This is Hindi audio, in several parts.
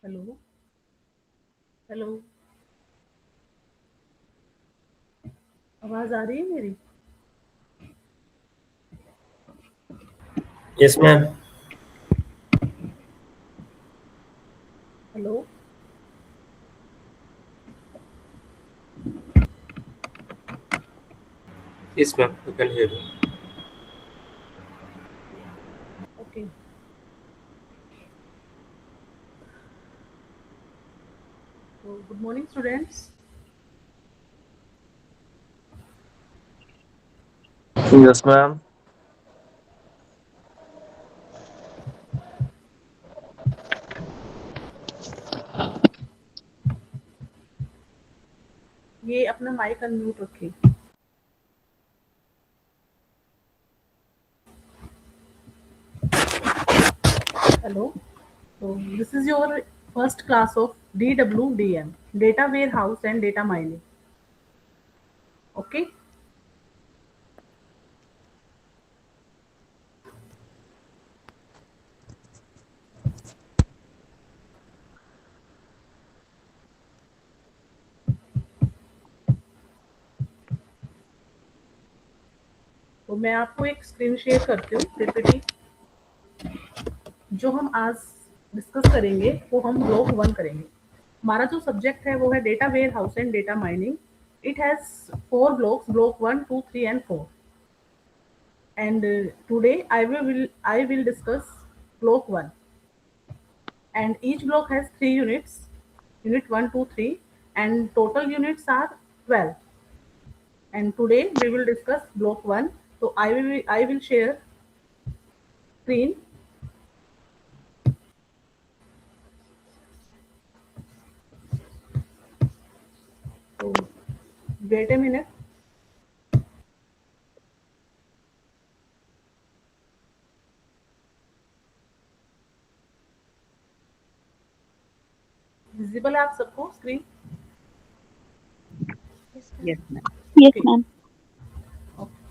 हेलो। हेलो। आवाज आ रही है मेरी? Yes, ma'am. Hello. Yes, ma'am. You can hear you. Okay. तो good morning students. Yes, ma'am. ये अपना माइक अनम्यूट रखें। हेलो। तो this is your first class of DWDM, data warehouse and data mining. Okay. तो मैं आपको एक स्क्रीन शेयर करती हूँ पीपीटी। जो हम आज डिस्कस करेंगे वो हम ब्लॉक 1 करेंगे। हमारा जो सब्जेक्ट है वो है data warehouse and data mining. It has 4 blocks, block 1, 2, 3 and 4। And today I will discuss block 1, and each block has 3 units, unit 1, 2, 3, and total units are 12. And today we will discuss block 1. So I will share screen. So wait a minute. Visible है आप सबको screen? Yes, ma'am. Yes, Okay. ma'am. Okay.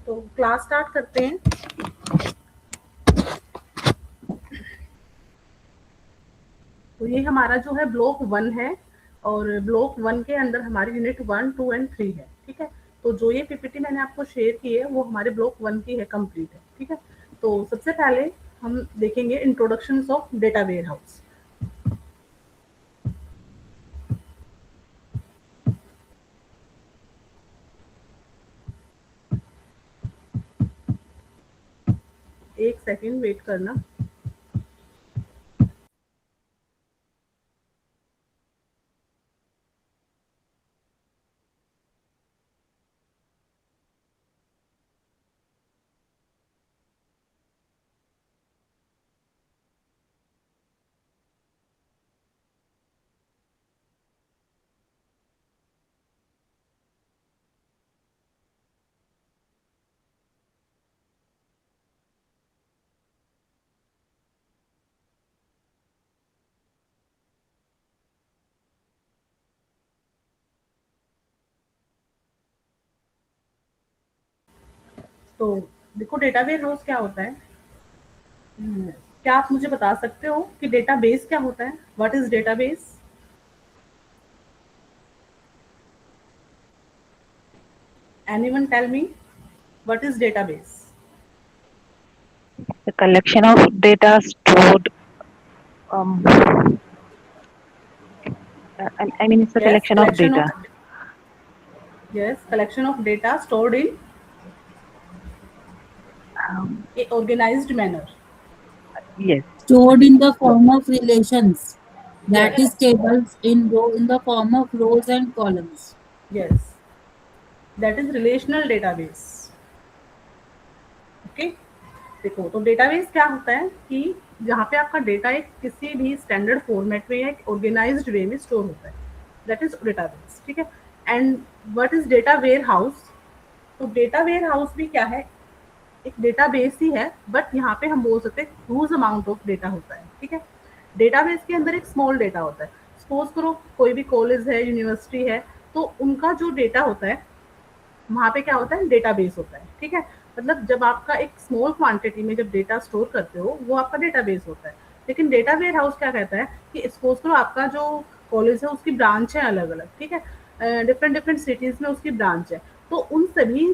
तो क्लास स्टार्ट करते हैं। तो ये हमारा जो है ब्लॉक 1 है, और ब्लॉक 1 के अंदर हमारी यूनिट 1, 2 एंड 3 है। ठीक है। तो जो ये पीपीटी मैंने आपको शेयर की है वो हमारे ब्लॉक 1 की है, कंप्लीट है। ठीक है। तो सबसे पहले हम देखेंगे introduction of data warehouse. एक सेकेंड वेट करना। तो देखो डेटा वेयर हाउस क्या होता है। क्या आप मुझे बता सकते हो कि डेटाबेस क्या होता है? What is database? Anyone tell me what is database? The collection of data stored. Um, I mean, it's a Yes, collection of data. collection of data stored in Um, a organized manner. yes, Stored in the form of relations, that Yes, is tables in the form of rows and columns. yes, that is relational database. Okay. देखो, तो डेटाबेस क्या होता है कि जहाँ पे आपका डेटा एक किसी भी स्टैंडर्ड फॉर्मेट में या एक ऑर्गेनाइज्ड वे में स्टोर होता है। दैट इज डेटाबेस, ठीक है। And what is data warehouse? तो डेटा वेयर हाउस भी क्या है, एक डेटाबेस ही है, बट यहाँ पे हम बोल सकते हैं ह्यूज अमाउंट ऑफ डेटा होता है, ठीक है। डेटाबेस के अंदर एक स्मॉल डेटा होता है। सपोज करो कोई भी कॉलेज है, यूनिवर्सिटी है, तो उनका जो डेटा होता है वहाँ पे क्या होता है, डेटाबेस होता है, ठीक है। मतलब जब आपका एक स्मॉल क्वांटिटी में जब डेटा स्टोर करते हो वो आपका डेटाबेस होता है। लेकिन डेटा वेयर हाउस क्या कहता है कि सपोज करो आपका जो कॉलेज है उसकी ब्रांच है अलग अलग, ठीक है, डिफरेंट डिफरेंट सिटीज में उसकी ब्रांच है, तो उन सभी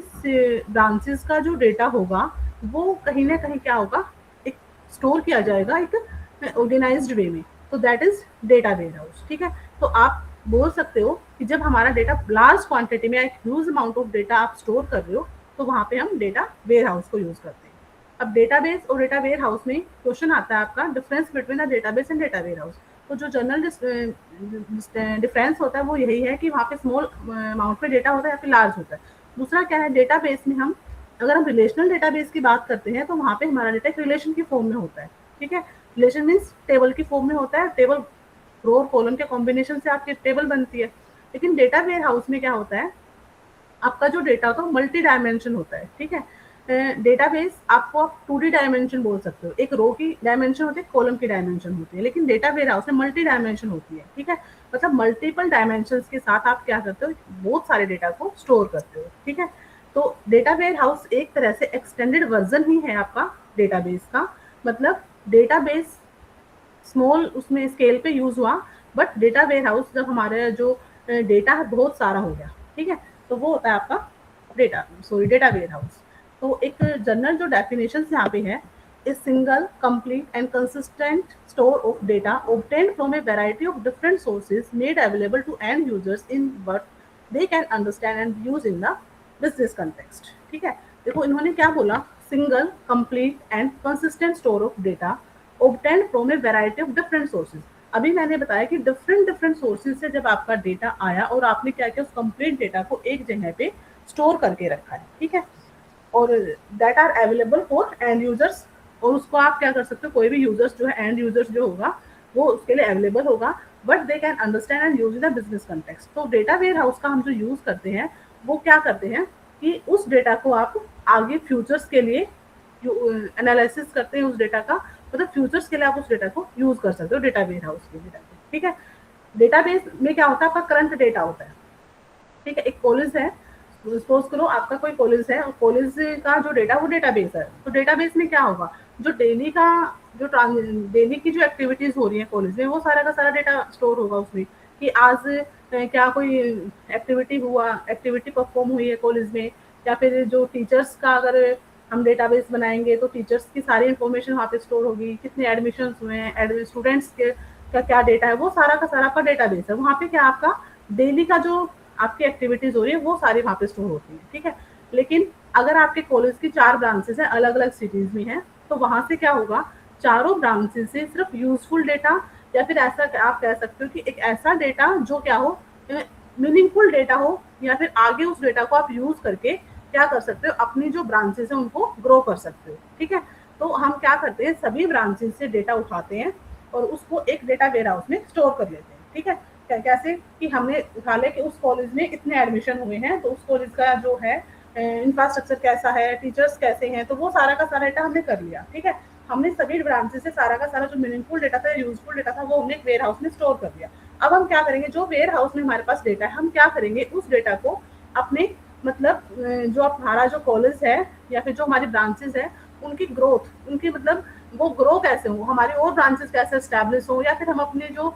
ब्रांचेस का जो डेटा होगा वो कहीं ना कहीं क्या होगा, एक स्टोर किया जाएगा एक ऑर्गेनाइज्ड वे में, तो that is data warehouse, ठीक है। तो आप बोल सकते हो कि जब हमारा डेटा लार्ज क्वांटिटी में एक ह्यूज अमाउंट ऑफ डेटा आप स्टोर कर रहे हो तो वहां पे हम डेटा वेयर हाउस को यूज करते हैं। अब डेटाबेस और डेटा वेयर हाउस में क्वेश्चन आता है आपका, difference between the database and data warehouse. तो जो जनरल डिफरेंस होता है वो यही है कि वहाँ पे स्मॉल अमाउंट में डेटा होता है या फिर लार्ज होता है। दूसरा क्या है, डेटाबेस में हम अगर हम रिलेशनल डेटाबेस की बात करते हैं तो वहाँ पे हमारा डेटा एक रिलेशन की फॉर्म में होता है, ठीक है। रिलेशन मीन्स टेबल की फॉर्म में होता है, टेबल रो और कॉलम के कॉम्बिनेशन से आपकी टेबल बनती है। लेकिन डेटा वेयर हाउस में क्या होता है, आपका जो डेटा होता है मल्टी डायमेंशन होता है, ठीक है। डेटाबेस आपको आप 2D डायमेंशन बोल सकते हो, एक रो की डायमेंशन होती है, कॉलम की डायमेंशन होती है, लेकिन डेटा वेयर हाउस में मल्टी डायमेंशन होती है, ठीक है। मतलब मल्टीपल डायमेंशन के साथ आप क्या करते हो, बहुत सारे डेटा को स्टोर करते हो, ठीक है। तो डेटा वेयर हाउस एक तरह से एक्सटेंडेड वर्जन ही है आपका डेटाबेस का। मतलब डेटाबेस स्मॉल उसमें स्केल पे यूज हुआ, बट डेटा वेयर हाउस जब हमारे जो डेटा है बहुत सारा हो गया, ठीक है, तो वो होता है आपका डेटा वेयर हाउस। तो एक जनरल जो डेफिनेशन यहाँ पे है, is single complete and consistent store of data obtained from a variety of different sources made available to end users in what they can understand and use in the business context, ठीक है। देखो इन्होंने क्या बोला, single complete and consistent store of data obtained from a variety of different sources। अभी मैंने बताया कि डिफरेंट डिफरेंट सोर्सेज से जब आपका डेटा आया और आपने क्या किया, उस कंप्लीट डेटा को एक जगह पे स्टोर करके रखा है, ठीक है। और that are available for end users, और उसको आप क्या कर सकते हो, कोई भी यूजर्स जो है, एंड यूजर्स जो होगा वो उसके लिए अवेलेबल होगा, but they can understand and use in the business context. तो डेटा वेयर हाउस का हम जो यूज करते हैं वो क्या करते हैं कि उस डेटा को आप आगे फ्यूचर्स के लिए एनालिसिस करते हैं उस डेटा का, मतलब फ्यूचर्स के लिए आप उस डेटा को यूज कर सकते हो डेटा वेयर हाउस के लिए, ठीक है। डेटाबेस में क्या होता है, आपका करंट डेटा होता है, ठीक है। एक कॉलेज है, सपोज करो आपका कोई कॉलेज है और कॉलेज का जो डेटा वो डेटाबेस है, तो डेटाबेस में क्या होगा, जो डेली का जो डेली की जो एक्टिविटीज हो रही है कॉलेज में वो सारा का सारा डेटा स्टोर होगा उसमें, कि आज क्या कोई एक्टिविटी परफॉर्म हुई है कॉलेज में, या फिर जो टीचर्स का अगर हम डेटाबेस बनाएंगे तो टीचर्स की सारी इन्फॉर्मेशन वहाँ पे स्टोर होगी, कितने एडमिशन हुए हैं, स्टूडेंट्स के का क्या डेटा है, वो सारा का सारा आपका डेटाबेस है। वहाँ पे क्या आपका डेली का जो आपकी एक्टिविटीज हो रही है वो सारी वहाँ पे स्टोर होती है, ठीक है। लेकिन अगर आपके कॉलेज की 4 ब्रांचेस हैं, अलग अलग सिटीज में हैं, तो वहाँ से क्या होगा, चारों ब्रांचेस से सिर्फ यूजफुल डेटा, या फिर ऐसा आप कह सकते हो कि एक ऐसा डेटा जो क्या हो, मीनिंगफुल डेटा हो, या फिर आगे उस डेटा को आप यूज करके क्या कर सकते हो, अपनी जो ब्रांचेस है उनको ग्रो कर सकते हो, ठीक है। तो हम क्या करते हैं, सभी ब्रांचेस से डेटा उठाते हैं और उसको एक डेटा वेयर हाउस में स्टोर कर लेते हैं, ठीक है। कैसे कि हमने उठा ले कि उस कॉलेज में इतने एडमिशन हुए हैं, तो उस कॉलेज का जो है इंफ्रास्ट्रक्चर कैसा है, टीचर्स कैसे हैं, तो वो सारा का सारा डेटा हमने कर लिया, ठीक है। हमने सभी ब्रांचेस से सारा का सारा जो मीनिंगफुल डेटा था, यूजफुल डेटा था, वो हमने एक वेयर हाउस में स्टोर कर दिया। अब हम क्या करेंगे, जो वेयर हाउस में हमारे पास डेटा है, हम क्या करेंगे, उस डेटा को अपने मतलब जो हमारा जो कॉलेज है या फिर जो हमारी ब्रांचेस है उनकी ग्रोथ, उनकी मतलब वो ग्रो कैसे हो, हमारी और ब्रांचेस कैसे स्टैब्लिश हो, या फिर हम अपने जो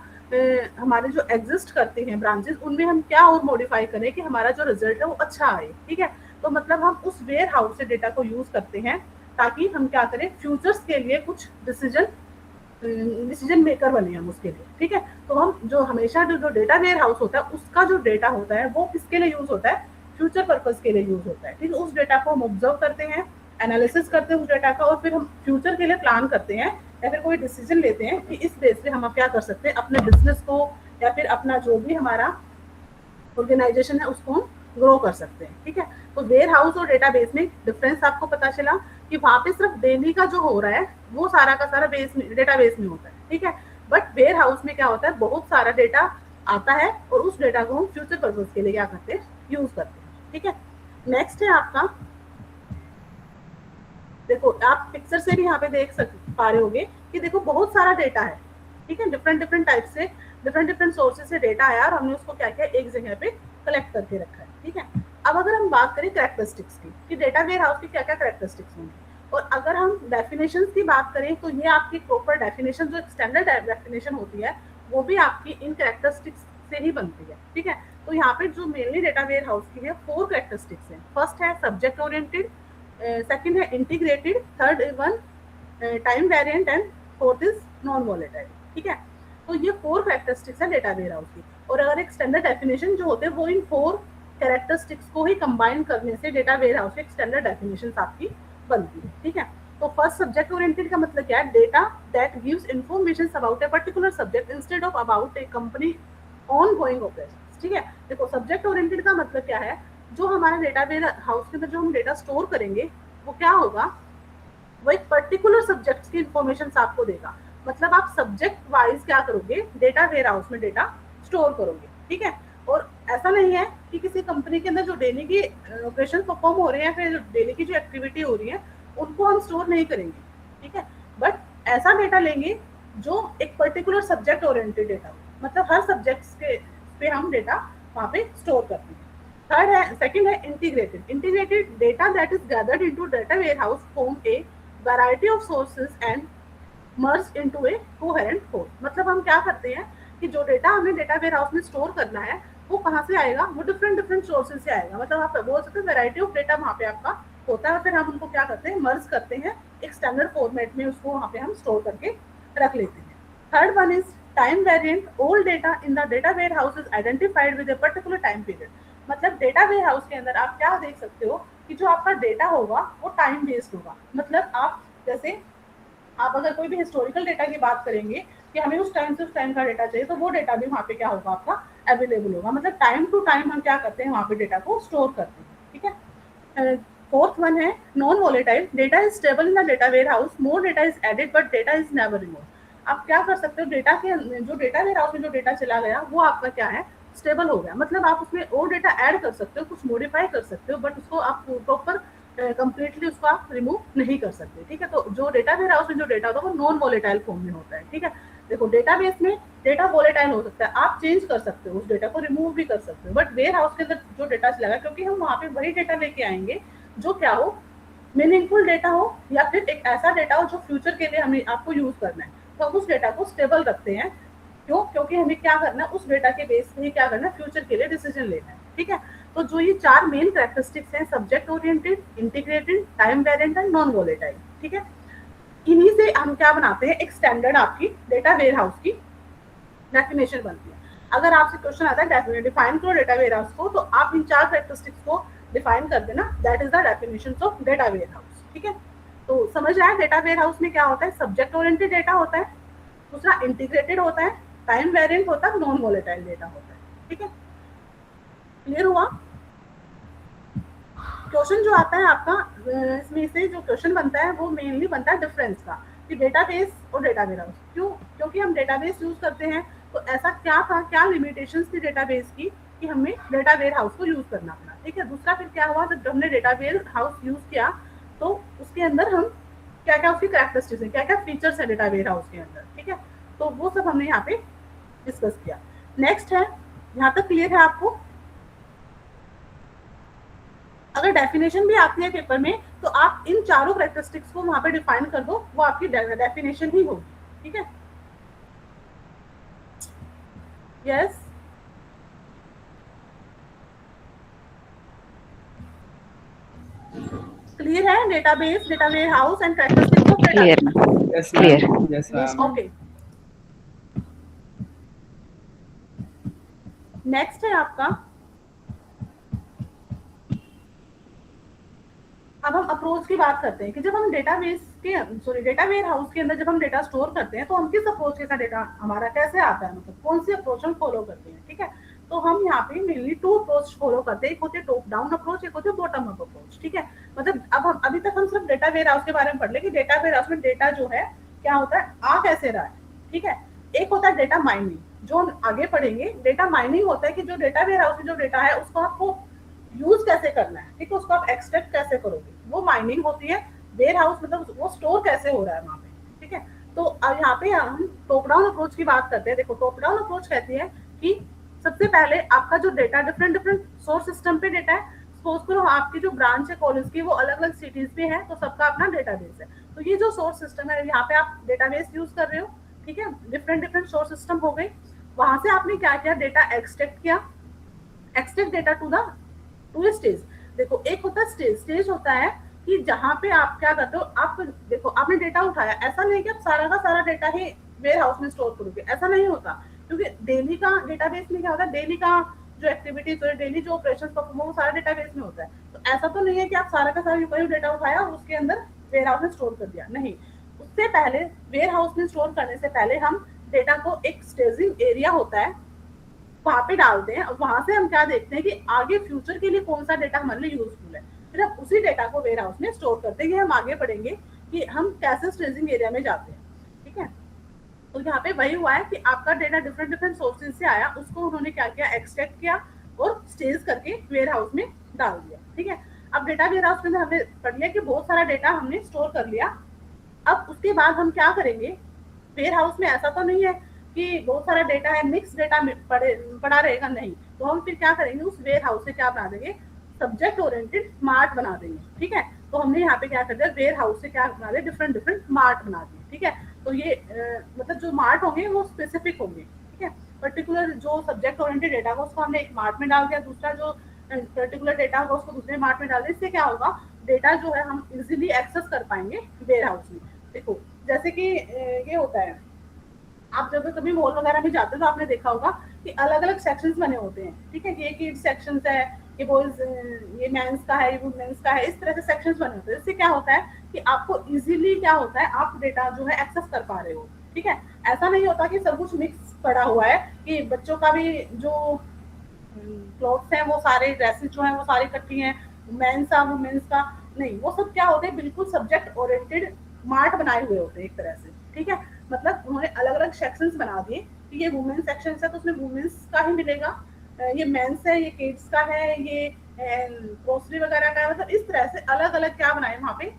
हमारे जो एग्जिस्ट करते हैं ब्रांचेस उनमें हम क्या और मॉडिफाई करें कि हमारा जो रिजल्ट है वो अच्छा आए, ठीक है। तो मतलब हम उस वेयर हाउस से डेटा को यूज करते हैं ताकि हम क्या करें, फ्यूचर्स के लिए कुछ डिसीजन मेकर बने हम उसके लिए, ठीक है। तो हम जो हमेशा जो डेटा वेयर हाउस होता है उसका जो डेटा होता है वो किसके लिए यूज होता है, फ्यूचर पर्पज के लिए यूज होता है, ठीक है। उस डेटा को हम ऑब्जर्व करते हैं, एनालिसिस करते हैं उस डेटा का, और फिर हम फ्यूचर के लिए प्लान करते हैं या फिर कोई डिसीजन लेते हैं कि इस बेस पे हम क्या कर सकते हैं, अपने बिजनेस को या फिर अपना जो भी हमारा ऑर्गेनाइजेशन है उसको हम ग्रो कर सकते हैं, ठीक है। तो वेयर हाउस और डेटाबेस में डिफरेंस आपको पता चला कि वहाँ पे सिर्फ डेली का जो हो रहा है वो सारा का सारा डेटाबेस में होता है, ठीक है। बट वेयर हाउस में क्या होता है, बहुत सारा डेटा आता है और उस डेटा को हम फ्यूचर पर्पज के लिए क्या करते हैं, यूज करते हैं। ठीक है, नेक्स्ट है आपका, देखो आप पिक्चर से भी यहाँ पे देख पा रहे होगे कि देखो बहुत सारा डेटा है। ठीक है, डिफरेंट डिफरेंट टाइप से, डिफरेंट डिफरेंट सोर्सेज से डेटा आया और हमने उसको क्या किया, एक जगह पे कलेक्ट करके रखा है। ठीक है, अब अगर हम बात करें कैरेक्टरिस्टिक्स की कि डेटा वेयर हाउस की क्या क्या कैरेक्टरिस्टिक्स होंगी, और अगर हम डेफिनेशन की बात करें तो ये आपकी प्रॉपर डेफिनेशन, जो स्टैंडर्ड डेफिनेशन होती है वो भी आपकी इन कैरेक्टरिस्टिक्स से ही बनती है। ठीक है, तो यहाँ पे जो मेनली डेटा वेयर हाउस की है 4 कैरेक्टरिस्टिक्स हैं। फर्स्ट है सब्जेक्ट ओरिएंटेड, सेकंड है integrated, third one time variant and fourth is non volatile. ठीक है, तो ये 4 कैरेक्टरिस्टिक्स है डेटा वेयर हाउस की, और अगर एक स्टैंडर्ड डेफिनेशन जो होते हैं वो इन 4 कैरेक्टरिस्टिक्स को ही कंबाइन करने से डेटा वेयर हाउस की एक स्टैंडर्ड डेफिनेशन आपकी बनती है। ठीक है, तो फर्स्ट सब्जेक्ट ओरिएंटेड का मतलब क्या है, data that gives information about a particular subject instead of about A company on going operations. ठीक है, देखो सब्जेक्ट ओरिएंटेड का मतलब क्या है, जो हमारा डेटा वेयर हाउस के अंदर जो हम डेटा स्टोर करेंगे वो क्या होगा, वो एक पर्टिकुलर सब्जेक्ट की इंफॉर्मेशन आपको देगा। मतलब आप सब्जेक्ट वाइज क्या करोगे, डेटा वेयर हाउस में डेटा स्टोर करोगे। ठीक है, और ऐसा नहीं है कि किसी कंपनी के अंदर जो डेली की ऑपरेशन परफॉर्म हो रहे हैं, फिर डेली की जो एक्टिविटी हो रही है उनको हम स्टोर नहीं करेंगे। ठीक है, बट ऐसा डेटा लेंगे जो एक पर्टिकुलर सब्जेक्ट ओरिएंटेड डेटा, मतलब हर सब्जेक्ट्स के पे हम डेटा वहाँ पे स्टोर करते हैं। थर्ड है, सेकंड है integrated. Integrated data that is gathered into data warehouse from a variety of sources and merge into a coherent whole. मतलब हम क्या करते हैं कि जो डेटा हमें डेटा वेयरहाउस में स्टोर करना है वो कहाँ से आएगा, वो डिफरेंट डिफरेंट सोर्सेज से आएगा। मतलब आप बोल सकते हैं वैरायटी ऑफ डेटा वहाँ पे आपका होता है, फिर हम उनको क्या करते हैं, मर्ज करते हैं एक स्टैंडर्ड फॉर्मेट में, उसको वहाँ पे हम स्टोर करके रख लेते हैं। Third one is time variant. All data in the data warehouse is identified with a particular time period. मतलब डेटा वेयरहाउस के अंदर आप क्या देख सकते हो कि जो आपका डेटा होगा वो टाइम बेस्ड होगा। मतलब आप जैसे आप अगर कोई भी हिस्टोरिकल डेटा की बात करेंगे कि हमें उस टाइम से उस टाइम का डेटा चाहिए, तो वो डेटा भी वहाँ पे क्या होगा, आपका अवेलेबल होगा। मतलब टाइम टू टाइम हम क्या करते हैं, वहाँ पे डेटा को स्टोर करते हैं। ठीक है, फोर्थ वन है non volatile. Data is stable in the data warehouse, more data is added but data is never removed. आप क्या कर सकते हो, डेटा के जो डेटा वेयरहाउस में जो डेटा चला गया वो आपका क्या है, स्टेबल हो गया। मतलब आप उसमें और डेटा ऐड कर सकते हो, कुछ मॉडिफाई कर सकते हो, बट उसको आप प्रॉपर कंप्लीटली उसको आप रिमूव नहीं कर सकते। ठीक है, तो जो डेटा वेयरहाउस में जो डेटा होता है वो नॉन वॉलेटाइल फॉर्म में होता है। ठीक है, देखो डेटाबेस में डेटा वॉलेटाइल हो सकता है, आप चेंज कर सकते हो, उस डेटा को रिमूव भी कर सकते हो, बट वेयर हाउस के अंदर जो डेटा चलेगा, क्योंकि हम वहाँ पे वही डेटा लेके आएंगे जो क्या हो, मीनिंगफुल डेटा हो, या फिर एक ऐसा डेटा हो जो फ्यूचर के लिए हमें आपको यूज करना है, तो हम उस डेटा को स्टेबल रखते हैं। क्यों, क्योंकि हमें क्या करना है, उस डेटा के बेस पे क्या करना है, फ्यूचर के लिए डिसीजन लेना है। ठीक है, तो जो ये 4 मेन कैरेक्टरिस्टिक्स हैं, subject oriented, integrated, time variant and non volatile. ठीक है, इन्हीं से हम क्या बनाते हैं, एक स्टैंडर्ड आपकी डेटा वेयरहाउस की डेफिनेशन बनती है। अगर आपसे क्वेश्चन आता है डिफाइन करो डेटा वेयरहाउस को, तो आप इन 4 कैरेक्टरिस्टिक्स को डिफाइन कर देना, that is the definition of data warehouse. ठीक है, तो समझ आया डेटा वेयरहाउस में क्या होता है, सब्जेक्ट ओरिएंटेड डेटा होता है, दूसरा इंटीग्रेटेड होता है, टाइम वेरिएंट होता है, नॉन वॉलेटाइल डेटा होता है। ठीक है, क्लियर हुआ। क्वेश्चन जो आता है आपका, इसमें से जो क्वेश्चन बनता है वो मेनली बनता है डिफरेंस का, कि डेटाबेस और डेटा वेयरहाउस। क्यों, क्योंकि हम डेटाबेस यूज करते हैं, तो ऐसा क्या था, क्या लिमिटेशंस थी डेटाबेस की कि हमें डेटा वेयरहाउस को यूज करना पड़ा। ठीक है, दूसरा फिर क्या हुआ, जब हमने डेटा वेयरहाउस यूज किया तो उसके अंदर हम क्या क्या उसकी कैरेक्टरिस्टिक्स हैं, क्या क्या फीचर्स है डेटा वेयरहाउस के अंदर। ठीक है, तो वो सब हमने यहाँ पे डिस्कस किया। नेक्स्ट है, यहाँ तक क्लियर है आपको। अगर डेफिनेशन भी आती है पेपर में, तो आप इन चारों कैरेक्टरिस्टिक्स को वहां पे डिफाइन कर दो, वो आपकी डेफिनेशन ही होगी। ठीक है, यस, क्लियर है, database, data warehouse and characteristics of Clear, database. ma'am. Yes, Clear. ma'am. Yes, ma'am. Okay, next है आपका, अब हम अप्रोच की बात करते हैं कि जब हम डेटा वेयरहाउस के अंदर जब हम डेटा स्टोर करते हैं तो हम किस अप्रोच के साथ डेटा हमारा कैसे आता है, मतलब कौन सी अप्रोच हम फॉलो करते हैं। ठीक है, तो हम यहाँ पे मेनली 2 अप्रोच फॉलो करते हैं, एक होते हैं टॉप डाउन अप्रोच, एक होते हैं बॉटम अप अप्रोच। ठीक है, मतलब अब हम अभी तक हम सिर्फ डेटा वेयरहाउस के बारे में पढ़ ले कि डेटा वेयरहाउस में डेटा जो है क्या होता है, आ कैसे रहा है। ठीक है, एक होता है डेटा माइनिंग, जो हम आगे पढ़ेंगे डेटा माइनिंग होता है कि जो डेटा वेयर हाउस में जो डेटा है उसको आपको यूज कैसे करना है, ठीक है, उसको आप एक्सट्रैक्ट कैसे करोगे, वो माइनिंग होती है। वेयर हाउस मतलब वो स्टोर कैसे हो रहा है वहाँ पे, ठीक है। तो अब यहाँ पे हम टॉप डाउन अप्रोच की बात करते हैं। देखो टॉप डाउन अप्रोच कहती है कि सबसे पहले आपका जो data different different source system पे डेटा है। सपोज करो आपकी जो ब्रांच है कॉलेज की वो अलग अलग सिटीज पे है, तो सबका अपना डेटाबेस है। तो ये जो सोर्स सिस्टम है यहाँ पे आप डेटाबेस यूज कर रहे हो, ठीक है, डिफरेंट डिफरेंट सोर्स सिस्टम हो गई। वहां से आपने क्या किया, डेटा एक्सट्रैक्ट किया, एक्सट्रैक्ट डेटा टू स्टेज। देखो एक होता है स्टेज, स्टेज होता है कि जहाँ पे आप क्या करते हो, आप देखो आपने डेटा उठाया, ऐसा नहीं कि आप सारा का सारा डेटा ही वेयर हाउस में स्टोर करोगे, ऐसा नहीं होता। क्योंकि डेली का डेटाबेस में क्या होता है, डेली का जो एक्टिविटीज हो, डेली जो ऑपरेशन परफॉर्म वो सारा डेटाबेस में होता है। तो ऐसा तो नहीं है कि आप सारा का सारा कोई डेटा उठाया और उसके अंदर वेयर हाउस में स्टोर कर दिया, नहीं। उससे पहले वेयर हाउस में स्टोर करने से पहले हम डेटा को एक स्टेजिंग एरिया होता है वहां पे डालते हैं, और वहां से हम क्या देखते हैं कि आगे फ्यूचर के लिए कौन सा डेटा हमारे लिए यूजफुल है। फिर हम उसी डेटा को वेयर हाउस में स्टोर करते हैं। ये हम आगे पढ़ेंगे कि हम कैसे स्टेजिंग एरिया में जाते हैं, ठीक है। तो यहाँ पे वही हुआ है कि आपका डेटा डिफरेंट डिफरेंट सोर्सेज से आया, उसको उन्होंने क्या किया, एक्सट्रैक्ट किया और स्टेज करके वेयर हाउस में डाल दिया, ठीक है। अब डेटा वेयर हाउस में हमने पढ़ लिया कि बहुत सारा डेटा हमने स्टोर कर लिया। अब उसके बाद हम क्या करेंगे, वेयर हाउस में ऐसा तो नहीं है कि बहुत सारा डेटा है, मिक्स डेटा पड़ा रहेगा, नहीं। तो हम फिर क्या करेंगे, उस वेयर हाउस से क्या बना देंगे, सब्जेक्ट ओरिएंटेड स्मार्ट बना देंगे, ठीक है। तो हमने यहाँ पे क्या कर दिया, वेयर हाउस से क्या बना दिया, डिफरेंट डिफरेंट मार्ट बना दिए, ठीक है। तो ये मतलब जो मार्ट होंगे वो स्पेसिफिक होंगे, ठीक है। पर्टिकुलर जो सब्जेक्ट ओरिएंटेड डेटा को उसको हमने एक मार्ट में डाल दिया, दूसरा जो पर्टिकुलर डेटा होगा उसको दूसरे मार्ट में डाल दिया। इससे क्या होगा, डेटा जो है हम इजीली एक्सेस कर पाएंगे वेयर हाउस में। देखो जैसे कि ये होता है, आप जब कभी मॉल वगैरह में जाते हो तो आपने देखा होगा कि अलग अलग सेक्शंस बने होते हैं, ठीक है। ये किड्स सेक्शंस है, ये बॉयज, ये मेंस का है, ये वुमेन्स का है, इस तरह से सेक्शंस बने होते हैं। इससे क्या होता है कि आपको इजीली क्या होता है, आप डेटा जो है एक्सेस कर पा रहे हो, ठीक है। ऐसा नहीं होता कि सब कुछ मिक्स पड़ा हुआ है, कि बच्चों का भी जो क्लॉथ्स हैं वो सारे ड्रेसेस जो हैं वो सारी इकट्ठी हैं, मेंस का वुमेन्स का नहीं, वो सब क्या होते हैं, बिल्कुल सब्जेक्ट ओरिएंटेड मार्ट बनाए हुए होते हैं एक तरह से, ठीक है। मतलब उन्होंने अलग अलग सेक्शंस बना दिए कि ये वुमेन्स सेक्शन है तो उसमें वुमेन्स का ही मिलेगा, ये मेंस है, ये किड्स का है, ये ग्रोसरी वगैरह का है। मतलब इस तरह से अलग अलग क्या बनाए वहाँ पे,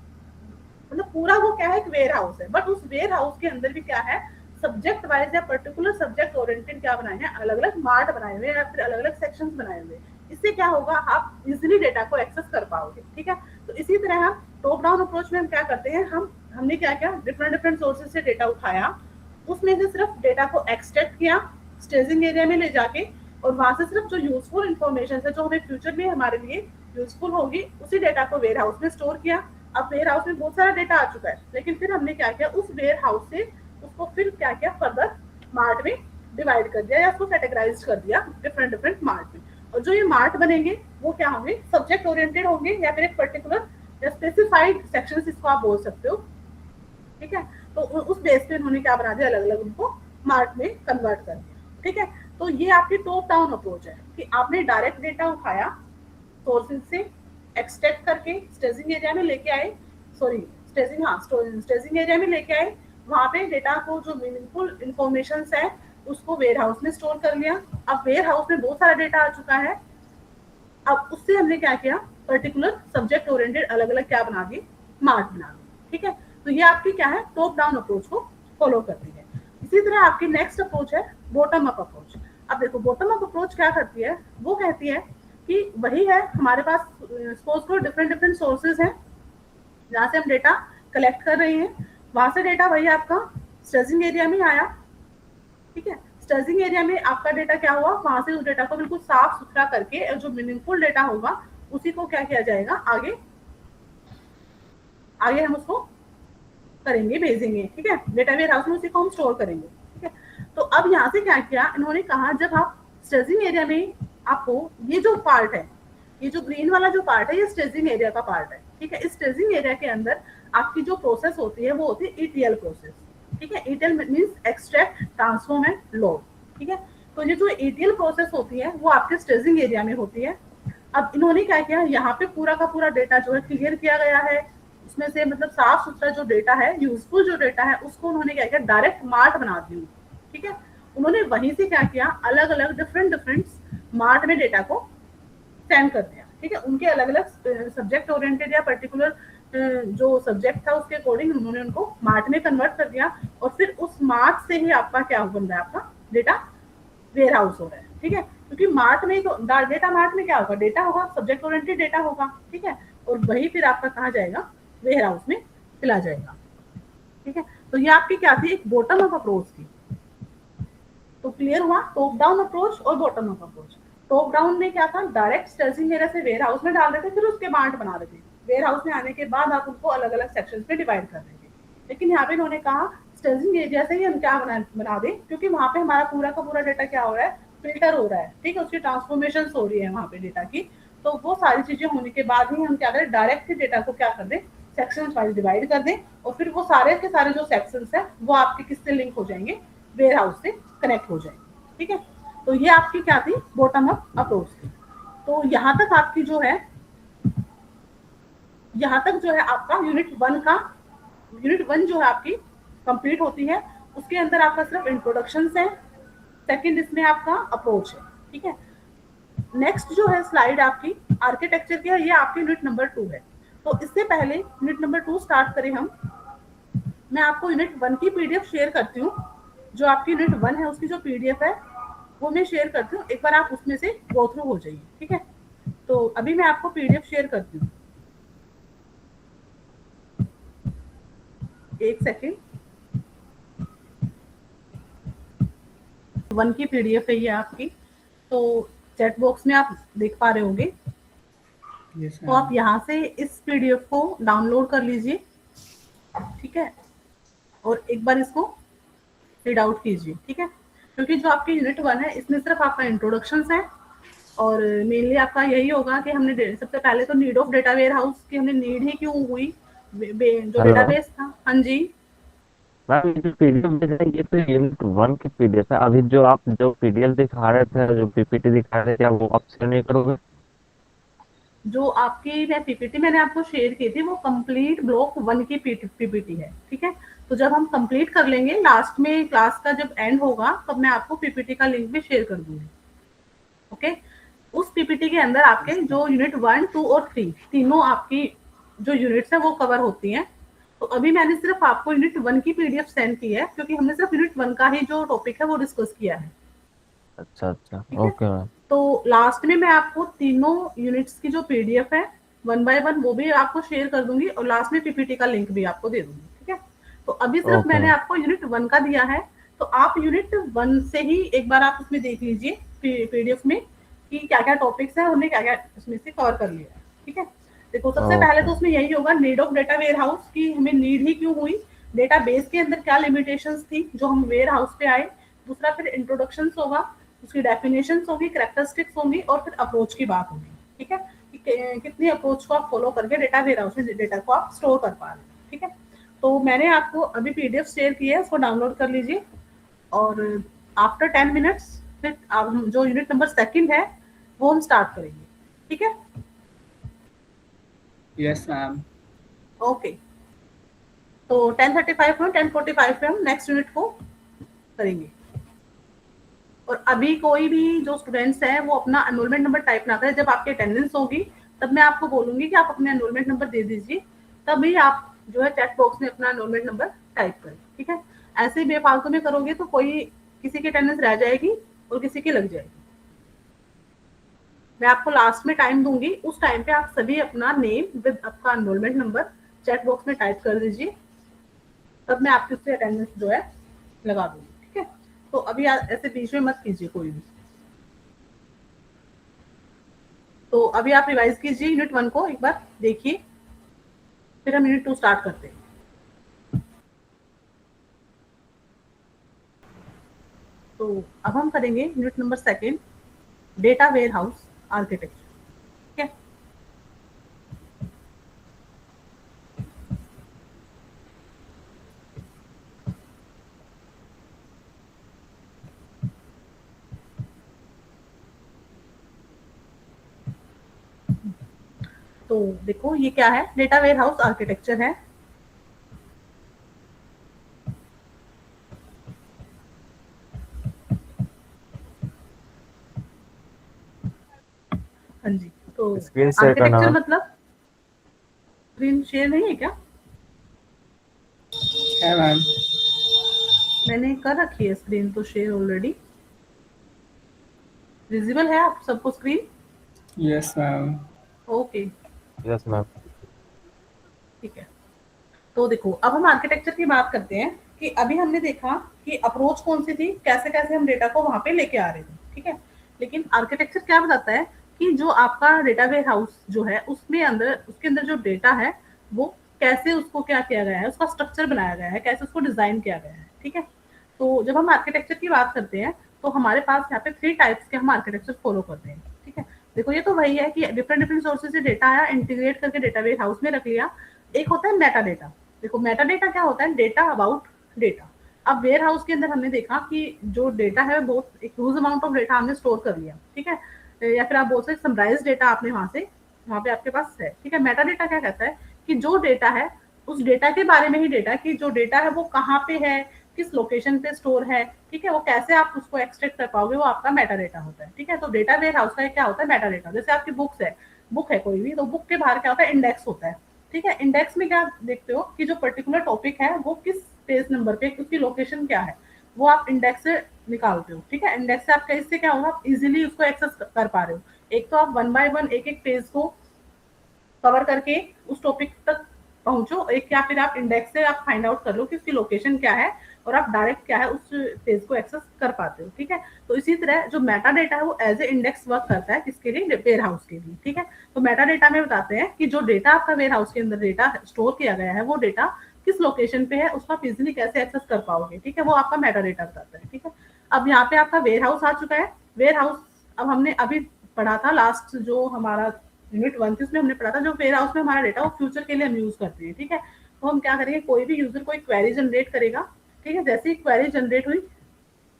मतलब पूरा वो क्या है, एक वेयर हाउस है, बट उस वेयर हाउस के अंदर भी क्या है, सब्जेक्ट वाइज या पर्टिकुलर सब्जेक्ट ओरिएंटेड क्या बनाए हैं, अलग अलग मार्ट बनाए हुए या फिर अलग अलग सेक्शंस बनाए हुए। इससे क्या होगा, आप इजीली डेटा को एक्सेस कर पाओगे, ठीक है। तो इसी तरह हम टॉप डाउन अप्रोच में हम क्या करते हैं, हमने क्या किया, डिफरेंट डिफरेंट सोर्सेज से डेटा उठाया, उसमें से सिर्फ डेटा को एक्सट्रैक्ट किया स्टेजिंग एरिया में ले जाके, और वहां से सिर्फ जो यूजफुल इन्फॉर्मेशन है जो हमें फ्यूचर में हमारे लिए यूजफुल होगी उसी डेटा को वेयर हाउस में स्टोर किया। अब वेयर हाउस में बहुत सारा डेटा आ चुका है, लेकिन फिर हमने क्या किया, उस वेयर हाउस से उसको फिर क्या किया, फर्दर मार्ट में डिवाइड कर दिया या उसको कैटेगराइज कर दिया डिफरेंट डिफरेंट मार्ट में। और जो ये मार्ट बनेंगे वो क्या होंगे, सब्जेक्ट ओरिएंटेड होंगे या फिर एक पर्टिकुलर या स्पेसिफाइड सेक्शंस इसको आप बोल सकते हो, ठीक है। तो उस बेस पे उन्होंने क्या बना दिया, अलग अलग उनको मार्ट में कन्वर्ट कर दिया, ठीक है। तो ये आपकी टॉप डाउन अप्रोच है कि आपने डायरेक्ट डेटा उठाया सोर्सेज से, एक्सट्रैक्ट करके स्टेजिंग एरिया में लेके आए, स्टेजिंग एरिया में लेके आए, वहां पे डेटा को जो मीनिंगफुल इंफॉर्मेशन है उसको वेयर हाउस में स्टोर कर लिया। अब वेयर हाउस में बहुत सारा डेटा आ चुका है, अब उससे हमने क्या किया, पर्टिकुलर सब्जेक्ट ओरिएंटेड अलग अलग क्या बना दिए, मार्ट बना दिए, ठीक है। तो ये आपकी क्या है, टॉप डाउन अप्रोच को फॉलो करती है। इसी तरह आपकी नेक्स्ट अप्रोच है बॉटम अप अप्रोच। अब देखो बॉटम अप अप्रोच क्या करती है, वो कहती है कि वही है, हमारे पास सपोज करो डिफरेंट डिफरेंट सोर्सेज हैं जहाँ से हम डेटा कलेक्ट कर रहे हैं, वहां से डेटा वही आपका स्टेजिंग एरिया में आया, ठीक है। स्टेजिंग एरिया में आपका डेटा क्या हुआ, वहां से उस डेटा को बिल्कुल साफ सुथरा करके जो मीनिंगफुल डेटा होगा उसी को क्या किया जाएगा, आगे हम उसको करेंगे, भेजेंगे, ठीक है। डेटा वेयर हाउस में उसी को हम स्टोर करेंगे, ठीक है। तो अब यहाँ से क्या किया इन्होंने, कहा जब आप स्टेजिंग एरिया में, आपको ये जो पार्ट है, ये जो ग्रीन वाला जो पार्ट है, ये स्टेजिंग एरिया का पार्ट है, ठीक है। इस स्टेजिंग एरिया के अंदर आपकी जो प्रोसेस होती है वो होती है ETL प्रोसेस, ठीक है। ETL means extract, transform and load, ठीक है। तो ये जो ETL प्रोसेस होती है वो आपके स्टेजिंग एरिया में होती है। अब इन्होंने क्या किया, यहाँ पे पूरा का पूरा डेटा जो है क्लियर किया गया है, उसमें से मतलब साफ सुथरा जो डेटा है, यूजफुल जो डेटा है, उसको उन्होंने क्या किया, डायरेक्ट मार्ट बना दी, ठीक है। उन्होंने वहीं से क्या किया, अलग अलग डिफरेंट स्मार्ट में डेटा को सेंड कर दिया। ठीक है, उनके अलग अलग सब्जेक्ट ओरिएंटेड या पर्टिकुलर जो सब्जेक्ट था उसके अकॉर्डिंग उन्होंने उनको मार्ट में कन्वर्ट कर दिया, और फिर उस मार्ट से ही आपका क्या बन रहा है, आपका डेटा वेयर हाउस हो रहा है। ठीक है, क्योंकि मार्ट में तो डेटा मार्ट में क्या होगा, डेटा होगा, सब्जेक्ट ओरिएंटेड डेटा होगा। ठीक है, और वही फिर आपका कहाँ जाएगा, वेयर हाउस में चला जाएगा। ठीक है, तो ये आपकी क्या थी, एक बॉटम अप अप्रोच थी। तो क्लियर हुआ, टॉप डाउन अप्रोच और bottom up approach. Top down में क्या था, डायरेक्ट स्टेजिंग एरिया से वेयर हाउस में डाल रहे थे, फिर उसके मार्ट बना रहे थे। वेयर हाउस में आने के बाद आप उनको अलग अलग सेक्शंस में डिवाइड कर रहे थे। लेकिन यहाँ पे इन्होंने कहा स्टेजिंग एरिया से ही हम क्या बना दें, क्योंकि वहाँ पे हमारा पूरा का पूरा डेटा क्या हो रहा है, फिल्टर हो रहा है। ठीक है, उसकी ट्रांसफॉर्मेशन हो रही है वहाँ पे डेटा की। तो वो सारी चीजें होने के बाद ही हम क्या करें, डायरेक्ट ही डेटा को क्या कर दें, सेक्शन वाइज डिवाइड कर दें, और फिर वो सारे के सारे जो सेक्शंस है वो आपके किससे लिंक हो जाएंगे, वेयर हाउस से कनेक्ट हो जाएंगे। ठीक है, तो ये आपकी क्या थी, बॉटम अप अप्रोच थी। तो यहाँ तक आपकी जो है, यहाँ तक जो है आपका यूनिट वन जो है आपकी कंप्लीट होती है। उसके अंदर आपका सिर्फ इंट्रोडक्शन है, सेकंड इसमें आपका अप्रोच है। ठीक है, नेक्स्ट जो है स्लाइड आपकी आर्किटेक्चर की है, ये आपकी यूनिट नंबर 2 है। तो इससे पहले यूनिट नंबर 2 स्टार्ट करें हम, मैं आपको यूनिट 1 की पीडीएफ शेयर करती हूँ। जो आपकी यूनिट 1 है उसकी जो पीडीएफ है वो मैं शेयर करती हूँ, एक बार आप उसमें से गो थ्रू हो जाइए। ठीक है, तो अभी मैं आपको पीडीएफ शेयर करती हूँ, एक सेकेंड। 1 की पीडीएफ है ये आपकी, तो चैट बॉक्स में आप देख पा रहे होंगे। तो आप यहाँ से इस पीडीएफ को डाउनलोड कर लीजिए। ठीक है, और एक बार इसको रीड आउट कीजिए। ठीक है, क्योंकि जो आपकी यूनिट 1 है इसमें सिर्फ आपका इंट्रोडक्शन है, और मेनली आपका यही होगा कि हमने सबसे पहले तो need of data warehouse की हमने नीड ही क्यों हुई, जो डेटाबेस था। हाँ जी मैम, ये जो पीडीएफ भेज रहे हैं ये तो यूनिट 1 की पीडीएफ है। अभी जो आप जो पीडीएफ दिखा रहे थे, जो पीपीटी दिखा रहे थे, क्या वो आप शेयर नहीं करोगे? जो आपकी मैं पीपीटी मैंने आपको शेयर की थी वो कंप्लीट ब्लॉक 1 की पीपीटी है। ठीक है, तो जब हम कंप्लीट कर लेंगे लास्ट में क्लास का जब एंड होगा तब मैं आपको पीपीटी का लिंक भी शेयर कर दूंगी। ओके, उस पीपीटी के अंदर आपके जो यूनिट 1, 2 और 3 तीनों आपकी जो यूनिट्स है वो कवर होती हैं। तो अभी मैंने सिर्फ आपको यूनिट 1 की पीडीएफ सेंड की है, क्योंकि हमने सिर्फ यूनिट 1 का ही जो टॉपिक है वो डिस्कस किया है। अच्छा अच्छा, ठीक है, ओके मैम। तो लास्ट में मैं आपको तीनों यूनिट्स की जो पीडीएफ है 1 बाय 1 वो भी आपको शेयर कर दूंगी, और लास्ट में पीपीटी का लिंक भी आपको दे दूंगी। ठीक है, तो अभी सिर्फ ओके मैंने मैम। आपको यूनिट 1 का दिया है, तो आप यूनिट 1 से ही एक बार आप उसमें देख लीजिए पीडीएफ में कि क्या क्या टॉपिक्स है, हमने क्या क्या उसमें से कवर कर लिया है। ठीक है, देखो सबसे पहले तो उसमें यही होगा need of data warehouse की हमें नीड ही क्यों हुई, डेटाबेस के अंदर क्या लिमिटेशंस थी जो हम वेयर हाउस पे आए। दूसरा फिर इंट्रोडक्शन होगा, उसकी डेफिनेशंस होगी, कैरेक्टरिस्टिक्स होंगी, और फिर अप्रोच की बात होगी। ठीक है, कि कितनी अप्रोच को आप फॉलो करके डेटा वेयर हाउस में डेटा को आप स्टोर कर पा रहे हैं। ठीक है, तो मैंने आपको अभी पीडीएफ शेयर की है, उसको डाउनलोड कर लीजिए, और आफ्टर 10 मिनट्स फिर हम जो यूनिट नंबर 2 है वो हम स्टार्ट करेंगे। ठीक है, यस मैम। ओके, तो 10:35 में 10:45 पे हम नेक्स्ट यूनिट को करेंगे। और अभी कोई भी जो स्टूडेंट्स हैं वो अपना एनरोलमेंट नंबर टाइप ना करें, जब आपकी अटेंडेंस होगी तब मैं आपको बोलूंगी कि आप अपने एनरोलमेंट नंबर दे दीजिए, तभी आप जो है चैट बॉक्स में अपना एनरोलमेंट नंबर टाइप करें। ठीक है, ऐसे ही बेफालतू में करोगे तो कोई किसी की अटेंडेंस रह जाएगी और किसी की लग जाएगी। मैं आपको लास्ट में टाइम दूंगी, उस टाइम पे आप सभी अपना नेम विद आपका एनरोलमेंट नंबर चैट बॉक्स में टाइप कर दीजिए, तब मैं आपकी उससे अटेंडेंस जो है लगा दूंगी। ठीक है, तो अभी ऐसे बीच में मत कीजिए कोई भी। तो अभी आप रिवाइज कीजिए यूनिट 1 को एक बार देखिए, फिर हम यूनिट 2 स्टार्ट करते हैं। तो अब हम करेंगे unit number 2 data warehouse architecture. ठीक है, तो देखो ये क्या है, डेटा वेयर हाउस आर्किटेक्चर है। हाँ जी, तो स्क्रीन शेयर करना आर्किटेक्चर है। मतलब स्क्रीन शेयर नहीं है क्या? है मैम। मैंने कर रखी है स्क्रीन तो शेयर ऑलरेडी। विजिबल है आप सबको screen? Yes ma'am. Okay, yes ma'am. ठीक है। तो देखो अब हम आर्किटेक्चर की बात करते हैं कि अभी हमने देखा कि अप्रोच कौन सी थी, कैसे कैसे हम डेटा को वहां पे लेके आ रहे थे, ठीक है। लेकिन आर्किटेक्चर क्या बताता है कि जो आपका डेटा वेयर हाउस जो है उसमें अंदर उसके अंदर जो डेटा है वो कैसे उसको क्या किया गया है, उसका स्ट्रक्चर बनाया गया है, कैसे उसको डिजाइन किया गया है, ठीक है। तो जब हम आर्किटेक्चर की बात करते हैं तो हमारे पास यहाँ पे 3 टाइप्स के हम आर्किटेक्चर फॉलो करते हैं, ठीक है। देखो ये तो वही है कि डिफरेंट डिफरेंट सोर्सेज से डेटा आया, इंटीग्रेट करके डेटा वेयर हाउस में रख लिया। एक होता है मेटा डेटा। देखो मेटा डेटा क्या होता है, डेटा अबाउट डेटा। अब वेयर हाउस के अंदर हमने देखा कि जो डेटा है बहुत एक ह्यूज अमाउंट ऑफ डेटा हमने स्टोर कर लिया, ठीक है। या फिर आप बोल सकते समराइज डेटा आपने वहां पे आपके पास है, ठीक है। मेटा डेटा क्या कहता है कि जो डेटा है उस डेटा के बारे में ही डेटा, कि जो डेटा है वो कहाँ पे है, किस लोकेशन पे स्टोर है, ठीक है, वो कैसे आप उसको एक्सट्रैक्ट कर पाओगे, वो आपका मेटा डेटा होता है, ठीक है। तो डेटा वेयर हाउस का क्या होता है, मेटा डेटा। जैसे आपकी बुक है कोई भी, तो बुक के बाहर क्या होता है, इंडेक्स होता है, ठीक है। इंडेक्स में क्या देखते हो कि जो पर्टिकुलर टॉपिक है वो किस पेज नंबर पे, उसकी लोकेशन क्या है, वो आप इंडेक्स से निकालते हो, ठीक है। इंडेक्स से आपका इससे क्या होगा, आप इजीली उसको एक्सेस कर पा रहे हो। एक तो आप 1 बाय 1 एक एक पेज को कवर करके उस टॉपिक तक पहुंचो, एक या फिर आप इंडेक्स से आप फाइंड आउट कर लो कि उसकी लोकेशन क्या है और आप डायरेक्ट क्या है उस पेज को एक्सेस कर पाते हो, ठीक है। तो इसी तरह जो मेटा डेटा है वो एज ए इंडेक्स वर्क करता है, किसके लिए, वेयर हाउस के लिए, ठीक है। तो मेटा डेटा में बताते हैं कि जो डेटा आपका वेयर हाउस के अंदर डेटा स्टोर किया गया है वो डेटा किस लोकेशन पे है, उसको आप इजिली कैसे एक्सेस कर पाओगे, ठीक है, वो आपका मेटा डेटा बताता है, ठीक है। अब यहाँ पे आपका वेयर हाउस आ चुका है। वेयर हाउस अब हमने अभी पढ़ा था, लास्ट जो हमारा यूनिट 1 थी उसमें हमने पढ़ा था जो वेयर हाउस में हमारा डेटा वो फ्यूचर के लिए हम यूज करते हैं, ठीक है। तो हम क्या करेंगे, कोई भी यूजर कोई क्वेरी जनरेट करेगा, ठीक है। जैसे ही क्वेरी जनरेट हुई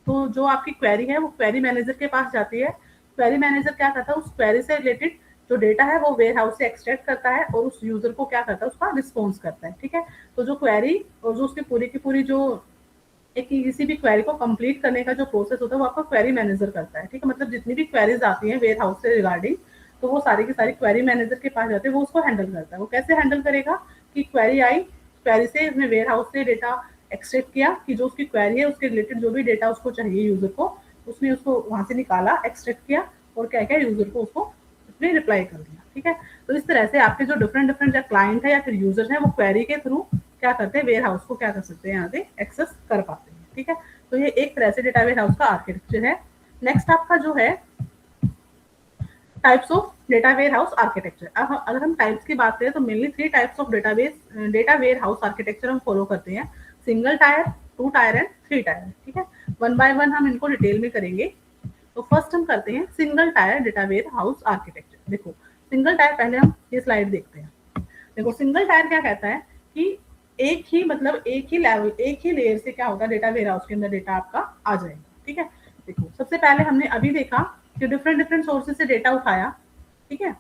तो जो आपकी क्वेरी है वो क्वेरी मैनेजर के पास जाती है। क्वेरी मैनेजर क्या करता है, उस क्वेरी से रिलेटेड जो डेटा है वो वेयर हाउस से एक्सट्रैक्ट करता है और उस यूजर को क्या करता है, उसका रिस्पॉन्स करता है, ठीक है। तो जो क्वेरी और जो उसकी पूरी की पूरी जो एक किसी भी क्वेरी को कंप्लीट करने का जो प्रोसेस होता है वो आपका क्वेरी मैनेजर करता है, ठीक है। मतलब जितनी भी क्वेरीज आती हैं वेयर हाउस से रिगार्डिंग, तो वो सारी की सारी क्वेरी मैनेजर के पास जाते हैं, वो उसको हैंडल करता है। वो कैसे हैंडल करेगा कि क्वेरी आई, क्वेरी से उसने वेयर हाउस से डेटा एक्सट्रैक्ट किया कि जो उसकी क्वेरी है उसके रिलेटेड जो भी डेटा उसको चाहिए यूजर को, उसने उसको वहां से निकाला, एक्सट्रैक्ट किया और क्या क्या यूजर को उसको उसने रिप्लाई कर दिया, ठीक है। तो इस तरह से आपके जो डिफरेंट डिफरेंट क्लाइंट है या फिर यूजर है वो क्वेरी के थ्रू क्या करते हैं, वेयर हाउस को क्या कर सकते हैं, यहाँ से एक्सेस कर पाते हैं, ठीक है। तो ये एक तरह से डेटा वेयर हाउस का आर्किटेक्चर है। नेक्स्ट आपका जो है types of data warehouse architecture. अब अगर हम टाइप्स की बात करें तो mainly 3 types of data warehouse architecture हम फॉलो करते हैं, single tier, 2 tier and 3 tier, ठीक है। 1 बाय 1 हम इनको डिटेल में करेंगे। तो फर्स्ट हम करते हैं single tier data warehouse architecture. देखो सिंगल टायर, पहले हम ये स्लाइड देखते हैं। देखो सिंगल टायर क्या कहता है कि एक ही मतलब एक ही लेवल, एक ही लेयर से क्या होगा, डेटा वेयर हाउस के अंदर डेटा आपका आ जाएगा, ठीक है। देखो सबसे पहले हमने अभी देखा कि डिफरेंट डिफरेंट सोर्सेज से डेटा उठाया, ठीक है।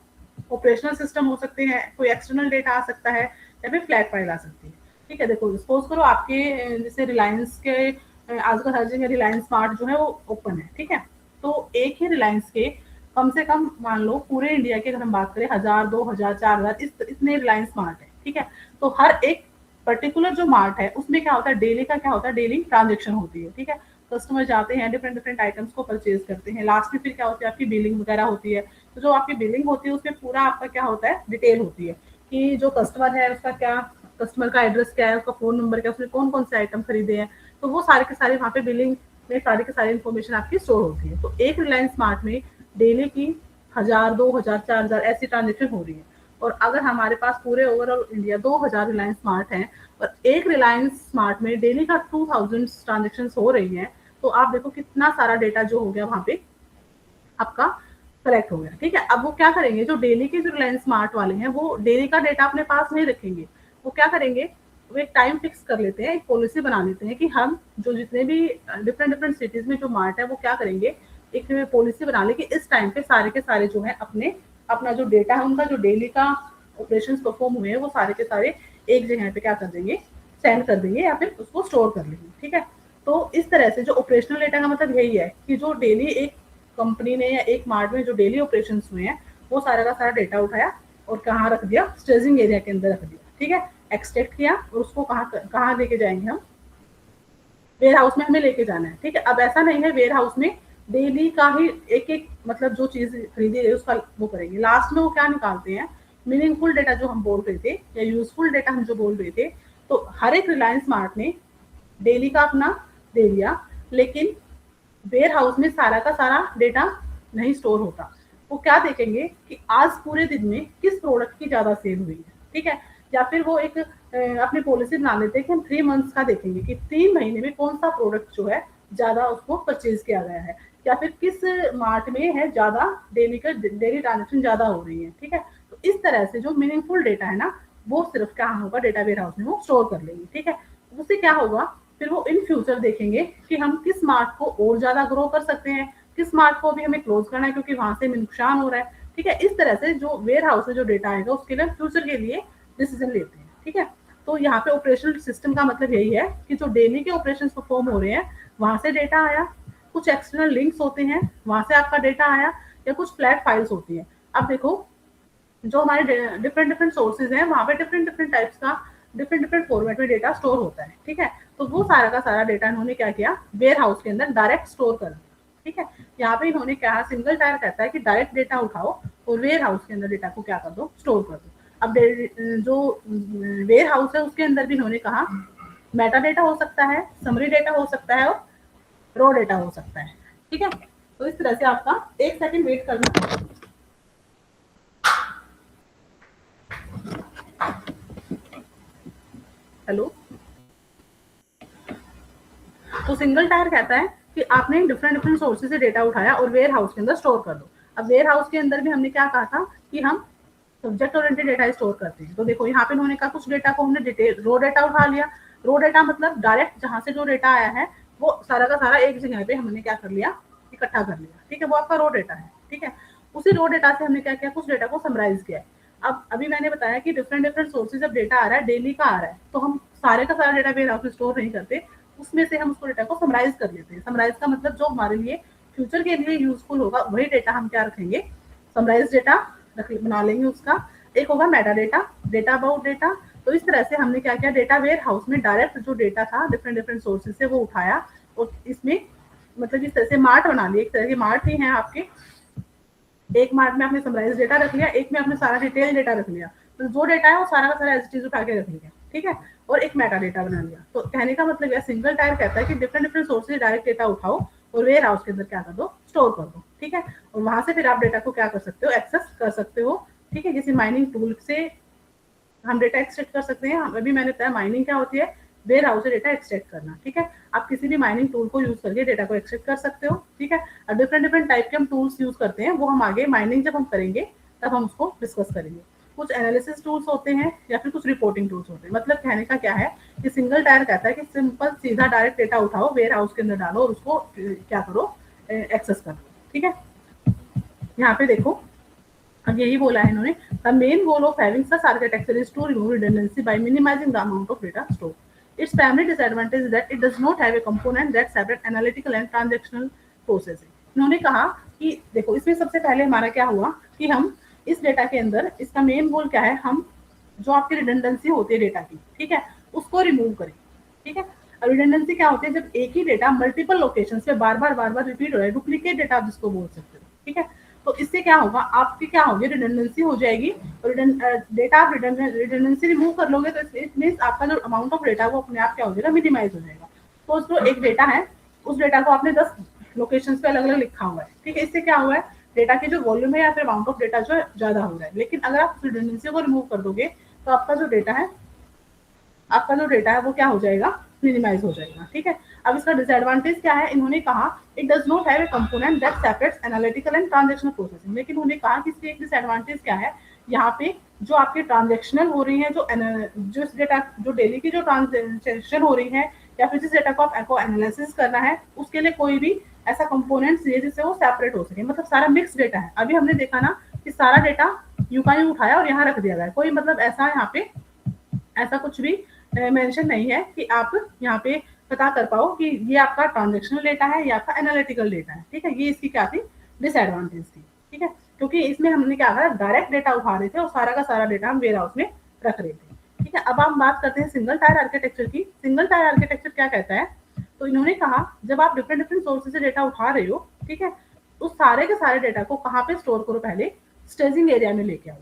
ऑपरेशनल सिस्टम हो सकते हैं, कोई एक्सटर्नल डेटा आ सकता है या फिर फ्लैट फाइल आ सकती है, ठीक है। देखो सपोज करो आपके जैसे रिलायंस के आजकल हर जगह रिलायंस स्मार्ट जो है वो ओपन है, ठीक है। तो एक ही रिलायंस के कम से कम मान लो पूरे इंडिया की अगर हम बात करें 1000, 2000, 4000 इतने रिलायंस स्मार्ट है, ठीक है। तो हर एक पर्टिकुलर जो मार्ट है उसमें क्या होता है, डेली का क्या होता है, डेली ट्रांजेक्शन होती है, ठीक है। कस्टमर जाते हैं डिफरेंट डिफरेंट आइटम्स को परचेज करते हैं, लास्ट में फिर क्या होती है, आपकी बिलिंग वगैरह होती है। तो जो आपकी बिलिंग होती है उसमें पूरा आपका क्या होता है, डिटेल होती है कि जो कस्टमर है उसका क्या, कस्टमर का एड्रेस क्या है, उसका फोन नंबर क्या है, उसने कौन कौन से आइटम खरीदे हैं, तो वो सारे के सारे वहाँ पे बिलिंग में सारी की सारी इन्फॉर्मेशन आपकी स्टोर होती है। तो एक रिलायंस स्मार्ट में डेली की 1000, 2000, 4000 ऐसी ट्रांजेक्शन हो रही है। और अगर हमारे पास पूरे ओवरऑल इंडिया 2000 रिलायंस स्मार्ट हैं और एक रिलायंस स्मार्ट में डेली का 2000 ट्रांजेक्शन हो रही है, तो आप देखो कितना सारा डेटा जो हो गया वहां पे आपका कलेक्ट हो गया, ठीक है। अब वो क्या करेंगे, जो डेली के जो रिलायंस स्मार्ट वाले हैं वो डेली का डेटा अपने पास नहीं रखेंगे। वो क्या करेंगे, वो एक टाइम फिक्स कर लेते हैं, एक पॉलिसी बना लेते हैं कि हम जो जितने भी डिफरेंट डिफरेंट सिटीज में जो मार्ट है वो क्या करेंगे, एक पॉलिसी बना ले कि इस टाइम पे सारे के सारे जो है अपना जो डेटा है उनका जो डेली का ऑपरेशंस परफॉर्म हुए हैं वो सारे के सारे एक जगह पे क्या कर देंगे, सेंड कर देंगे या फिर उसको स्टोर कर लेंगे, ठीक है। तो इस तरह से जो ऑपरेशनल डेटा का मतलब यही है कि जो डेली एक कंपनी ने या एक मार्ट में जो डेली ऑपरेशंस हुए हैं वो सारा का सारा डेटा उठाया और कहाँ रख दिया, स्टेजिंग एरिया के अंदर रख दिया, ठीक है, एक्सट्रैक्ट किया और उसको कहाँ लेके जाएंगे हम, वेयर हाउस में हमें लेके जाना है, ठीक है। अब ऐसा नहीं है वेयर हाउस में डेली का ही एक एक मतलब जो चीज खरीदी है उसका वो करेंगे, लास्ट में वो क्या निकालते हैं, मीनिंगफुल डेटा जो हम बोल रहे थे या यूजफुल डेटा हम जो बोल रहे थे, तो हर एक रिलायंस स्मार्ट ने डेली का अपना दे दिया, लेकिन वेयर हाउस में सारा का सारा डेटा नहीं स्टोर होता। वो क्या देखेंगे कि आज पूरे दिन में किस प्रोडक्ट की ज्यादा सेल हुई है, ठीक है, या फिर वो एक अपनी पॉलिसी बना लेते हैं कि हम 3 मंथ्स का देखेंगे कि 3 महीने में कौन सा प्रोडक्ट जो है ज्यादा उसको परचेज किया गया है, या फिर किस मार्ट में है ज्यादा डेली ट्रांजेक्शन ज्यादा हो रही है, ठीक है। तो इस तरह से जो मीनिंगफुल डेटा है ना, वो सिर्फ क्या होगा, डेटा वेयर हाउस में वो स्टोर कर लेंगे, ठीक है। उससे क्या होगा, फिर वो इन फ्यूचर देखेंगे कि हम किस मार्ट को और ज्यादा ग्रो कर सकते हैं, किस मार्ट को भी हमें क्लोज करना है क्योंकि वहां से नुकसान हो रहा है, ठीक है। इस तरह से जो वेयर हाउस में जो डेटा आएगा उसके लिए फ्यूचर के लिए डिसीजन लेते हैं, ठीक है। तो यहाँ पे ऑपरेशनल सिस्टम का मतलब यही है कि जो डेली के ऑपरेशन परफॉर्म हो रहे हैं वहां से डेटा आया, कुछ एक्सटर्नल लिंक्स होते हैं वहां से आपका डेटा आया, या कुछ फ्लैट फाइल्स होती है। अब देखो जो हमारे डिफरेंट सोर्सेज हैं वहां पे डिफरेंट टाइप्स का डिफरेंट फॉर्मेट में डेटा स्टोर होता है, ठीक है। तो वो सारा का सारा डेटा इन्होंने क्या किया, वेयर हाउस के अंदर डायरेक्ट स्टोर कर दिया, ठीक है। यहाँ पे इन्होंने क्या, सिंगल टायर कहता है कि डायरेक्ट डेटा उठाओ और वेयर हाउस के अंदर डेटा को क्या कर दो, स्टोर कर दो। अब जो वेयर हाउस है उसके अंदर भी इन्होंने कहा मेटा डेटा हो सकता है, समरी डेटा हो सकता है और रो डेटा हो सकता है, ठीक है। तो इस तरह से आपका 1 सेकंड वेट करना। हेलो, तो सिंगल टायर कहता है कि आपने डिफरेंट सोर्सेज से डेटा उठाया और वेयर हाउस के अंदर स्टोर कर दो। अब वेयर हाउस के अंदर भी हमने क्या कहा था कि हम सब्जेक्ट ओरिएंटेड डेटा स्टोर करते हैं। तो देखो यहाँ पे उन्होंने कहा कुछ डेटा को हमने डिटेल रो डेटा उठा लिया, रो डेटा मतलब डायरेक्ट जहां से जो डेटा आया है वो सारा का सारा एक जगह पे हमने क्या कर लिया, इकट्ठा कर लिया, ठीक है, वो आपका रो डेटा है, ठीक है। उसी रो डेटा से हमने क्या किया, कुछ डेटा को समराइज किया है। अब अभी मैंने बताया कि डिफरेंट सोर्सेज ऑफ डेटा आ रहा है, डेली का आ रहा है, तो हम सारे का सारा डेटा वेयर हाउस में स्टोर नहीं करते, उसमें से हम उसको डेटा को समराइज कर लेते हैं। समराइज का मतलब जो हमारे लिए फ्यूचर के लिए यूजफुल होगा वही डेटा हम क्या रखेंगे, समराइज डेटा बना लेंगे उसका। एक होगा Meta data, data about data. तो इस तरह से हमने क्या किया, डेटा वेयर हाउस में डायरेक्ट जो डेटा था डिफरेंट सोर्सेज से वो उठाया और इसमें मतलब इस तरह से मार्ट बना लिया, एक तरह के मार्ट ही हैं आपके। एक मार्ट में आपने समराइज डेटा रख लिया, एक में आपने सारा डिटेल डेटा रख लिया, तो जो डेटा है वो सारा का सारा एज इट इज उठा के रख लिया, ठीक है, और एक मेटा डेटा बना लिया। तो कहने का मतलब यह सिंगल टायर कहता है कि डिफरेंट सोर्सेज डायरेक्ट डेटा उठाओ और वेयर हाउस के अंदर क्या कर दो, स्टोर कर दो, ठीक है। और वहां से फिर आप डेटा को क्या कर सकते हो, एक्सेस कर सकते हो, ठीक है। किसी माइनिंग टूल से हम डेटा एक्सट्रैक्ट कर सकते हैं। अभी मैंने बताया माइनिंग क्या होती है, वेयर हाउस से डेटा एक्सट्रैक्ट करना, ठीक है। आप किसी भी माइनिंग टूल को यूज करके डेटा को एक्सट्रैक्ट कर सकते हो, ठीक है। और डिफरेंट टाइप के हम टूल्स यूज करते हैं, वो हम आगे माइनिंग जब हम करेंगे तब हम उसको डिस्कस करेंगे। कुछ एनालिसिस टूल्स होते हैं या फिर कुछ रिपोर्टिंग टूल्स होते हैं। मतलब कहने का क्या है कि सिंगल टायर कहता है कि सिंपल सीधा डायरेक्ट डेटा उठाओ, वेयर हाउस के अंदर डालो और उसको क्या करो, एक्सेस करो, ठीक है। यहाँ पे देखो अब यही बोला है इन्होंने, the main goal of having such architecture is to remove redundancy by minimizing the amount of data store. Its primary disadvantage is that it does not have a component that separate analytical and transactional processing। इन्होंने कहा कि देखो इसमें सबसे पहले हमारा क्या हुआ कि हम इस डेटा के अंदर इसका मेन गोल क्या है, हम जो आपकी रिडंडेंसी होती है डेटा की, ठीक है, उसको रिमूव करें, ठीक है। और रिडंडेंसी क्या होती है, जब एक ही डेटा मल्टीपल लोकेशन पे बार बार रिपीट हो रहा है, डुप्लीकेट डेटा आप जिसको बोल सकते हो, ठीक है। तो इससे क्या होगा, आपकी क्या होगी, रिडंडेंसी हो जाएगी। और डेटा आप रिडंडेंसी रिमूव कर लोगे तो इट मींस आपका जो अमाउंट ऑफ डेटा वो अपने आप क्या हो जाएगा, मिनिमाइज हो जाएगा। तो जो एक डेटा है उस डेटा को आपने 10 लोकेशंस पे अलग अलग लिखा हुआ है, ठीक है। इससे क्या हुआ है, डेटा की जो वॉल्यूम है या फिर अमाउंट ऑफ डेटा जो है ज्यादा हो रहा है। लेकिन अगर आप रिडंडेंसी को रिमूव कर दोगे तो आपका जो डेटा है वो क्या हो जाएगा, मिनिमाइज हो जाएगा, ठीक है। अब इसका डिसएडवांटेज क्या है, इन्होंने कहा it does not have a component that separates analytical and transactional processing. लेकिन उन्होंने कहा कि इसकी एक डिसएडवांटेज क्या है, यहाँ पे जो आपकी ट्रांजैक्शनल हो रही है, जो इस डेटा जो डेली की जो ट्रांजैक्शन हो रही है या फिर जिस डेटा को आपको एनालिसिस करना है उसके लिए कोई भी ऐसा कंपोनेंट चाहिए जिससे वो सेपरेट हो सके। मतलब सारा मिक्स डेटा है। अभी हमने देखा ना कि सारा डेटा यूं का यूं उठाया और यहाँ रख दिया गया, कोई मतलब ऐसा यहाँ पे ऐसा कुछ भी मेंशन नहीं है कि आप यहाँ पे पता कर पाओ कि ये आपका ट्रांजैक्शनल डेटा है या आपका एनालिटिकल डेटा है, ठीक है। ये इसकी क्या थी, डिसएडवांटेज थी, ठीक है। क्योंकि इसमें हमने क्या करा, डायरेक्ट डेटा उठा रहे थे और सारा का सारा डेटा हम वेयर हाउस में रख रहे थे। ठीक है, अब हम बात करते हैं सिंगल टायर आर्किटेक्चर की। सिंगल टायर आर्किटेक्चर क्या कहता है, तो इन्होंने कहा जब आप डिफरेंट डिफरेंट सोर्सेज से डेटा उठा रहे हो, ठीक है, उस सारे के सारे डेटा को कहाँ पे स्टोर करो, पहले स्टेजिंग एरिया में लेके आओ।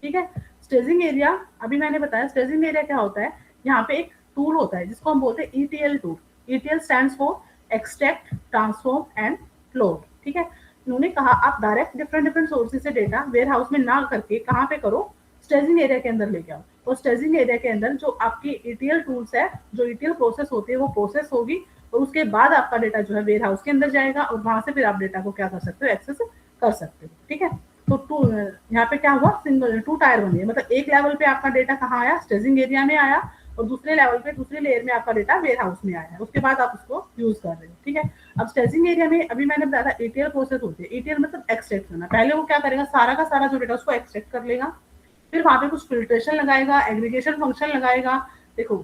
ठीक है, स्टेजिंग एरिया अभी मैंने बताया, स्टेजिंग एरिया क्या होता है, यहाँ पे एक टूल होता है जिसको हम बोलते हैं ETL tool. ETL stands for extract, transform and load. ठीक है, उन्होंने कहा आप डायरेक्ट डिफरेंट डिफरेंट सोर्सेज से डेटा वेयर हाउस में ना करके कहाँ पे करो, स्टेजिंग एरिया के अंदर लेके आओ। और स्टेजिंग एरिया के अंदर जो आपकी ETL टूल्स है, जो ETL प्रोसेस होती है वो प्रोसेस होगी और उसके बाद आपका डेटा जो है वेयर हाउस के अंदर जाएगा और वहां से फिर आप डेटा को क्या कर सकते हो, एक्सेस कर सकते हो। ठीक है, तो यहाँ पे क्या हुआ, सिंगल टू टायर बनी है, मतलब एक लेवल पे आपका डेटा कहाँ आया, स्टेजिंग एरिया में आया, और दूसरे लेवल पे दूसरी लेयर में आपका डेटा वेयर हाउस में आया है, उसके बाद आप उसको यूज कर रहे हो। ठीक है, अब स्टेजिंग एरिया में अभी मैंने बताया था ETL प्रोसेस होती है। ETL मतलब एक्सट्रैक्ट करना। पहले वो क्या करेगा, सारा का सारा जो डेटा उसको एक्सट्रैक्ट कर लेगा, फिर वहां पे कुछ फिल्ट्रेशन लगाएगा, एग्रीगेशन फंक्शन लगाएगा। देखो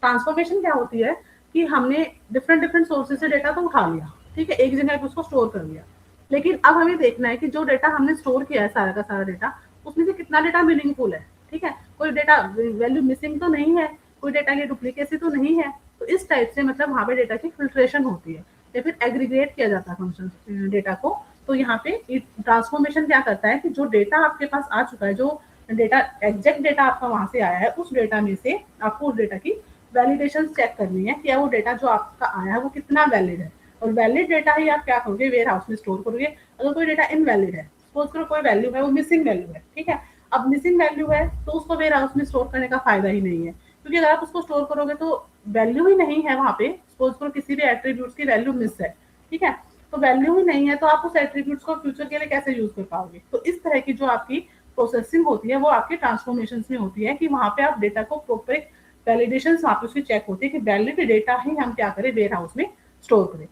ट्रांसफॉर्मेशन क्या होती है कि हमने डिफरेंट डिफरेंट सोर्सेज से डेटा तो उठा लिया, ठीक है, एक जगह पे उसको स्टोर कर लिया, लेकिन अब हमें देखना है कि जो डेटा हमने स्टोर किया है सारा का सारा डेटा, उसमें से कितना डेटा मीनिंगफुल है। ठीक है, कोई डेटा वैल्यू मिसिंग तो नहीं है, कोई डेटा की डुप्लीकेसी तो नहीं है। तो इस टाइप से मतलब वहाँ पे डेटा की फिल्ट्रेशन होती है या फिर एग्रीगेट किया जाता है फंक्शन डेटा को। तो यहाँ पे ट्रांसफॉर्मेशन क्या करता है कि जो डेटा आपके पास आ चुका है, जो डेटा एग्जैक्ट डेटा आपका वहां से आया है, उस डेटा में से आपको उस डेटा की वैलिडेशन चेक करनी है कि वो डेटा जो आपका आया है वो कितना वैलिड है। और वैलिड डेटा ही आप क्या करोगे, वेयर हाउस में स्टोर करोगे। अगर कोई डेटा इनवैलिड है, सपोज करो कोई वैल्यू है वो मिसिंग वैल्यू है, ठीक है, अब मिसिंग वैल्यू है तो उसको वेयर हाउस में स्टोर करने का फायदा ही नहीं है, क्योंकि अगर आप उसको स्टोर करोगे तो वैल्यू ही नहीं है वहाँ पे। सपोज करो किसी भी एट्रीब्यूट्स की वैल्यू मिस है, ठीक है, तो वैल्यू ही नहीं है तो आप उस एट्रीब्यूट्स को फ्यूचर के लिए कैसे यूज कर पाओगे। तो इस तरह की जो आपकी प्रोसेसिंग होती है वो आपके ट्रांसफॉर्मेशन में होती है कि वहाँ पे आप डेटा को प्रॉपर वैलिडेशन वहाँ पे उसकी चेक होती है कि वैलिड डेटा ही हम क्या करें, वेयर हाउस में स्टोर करें।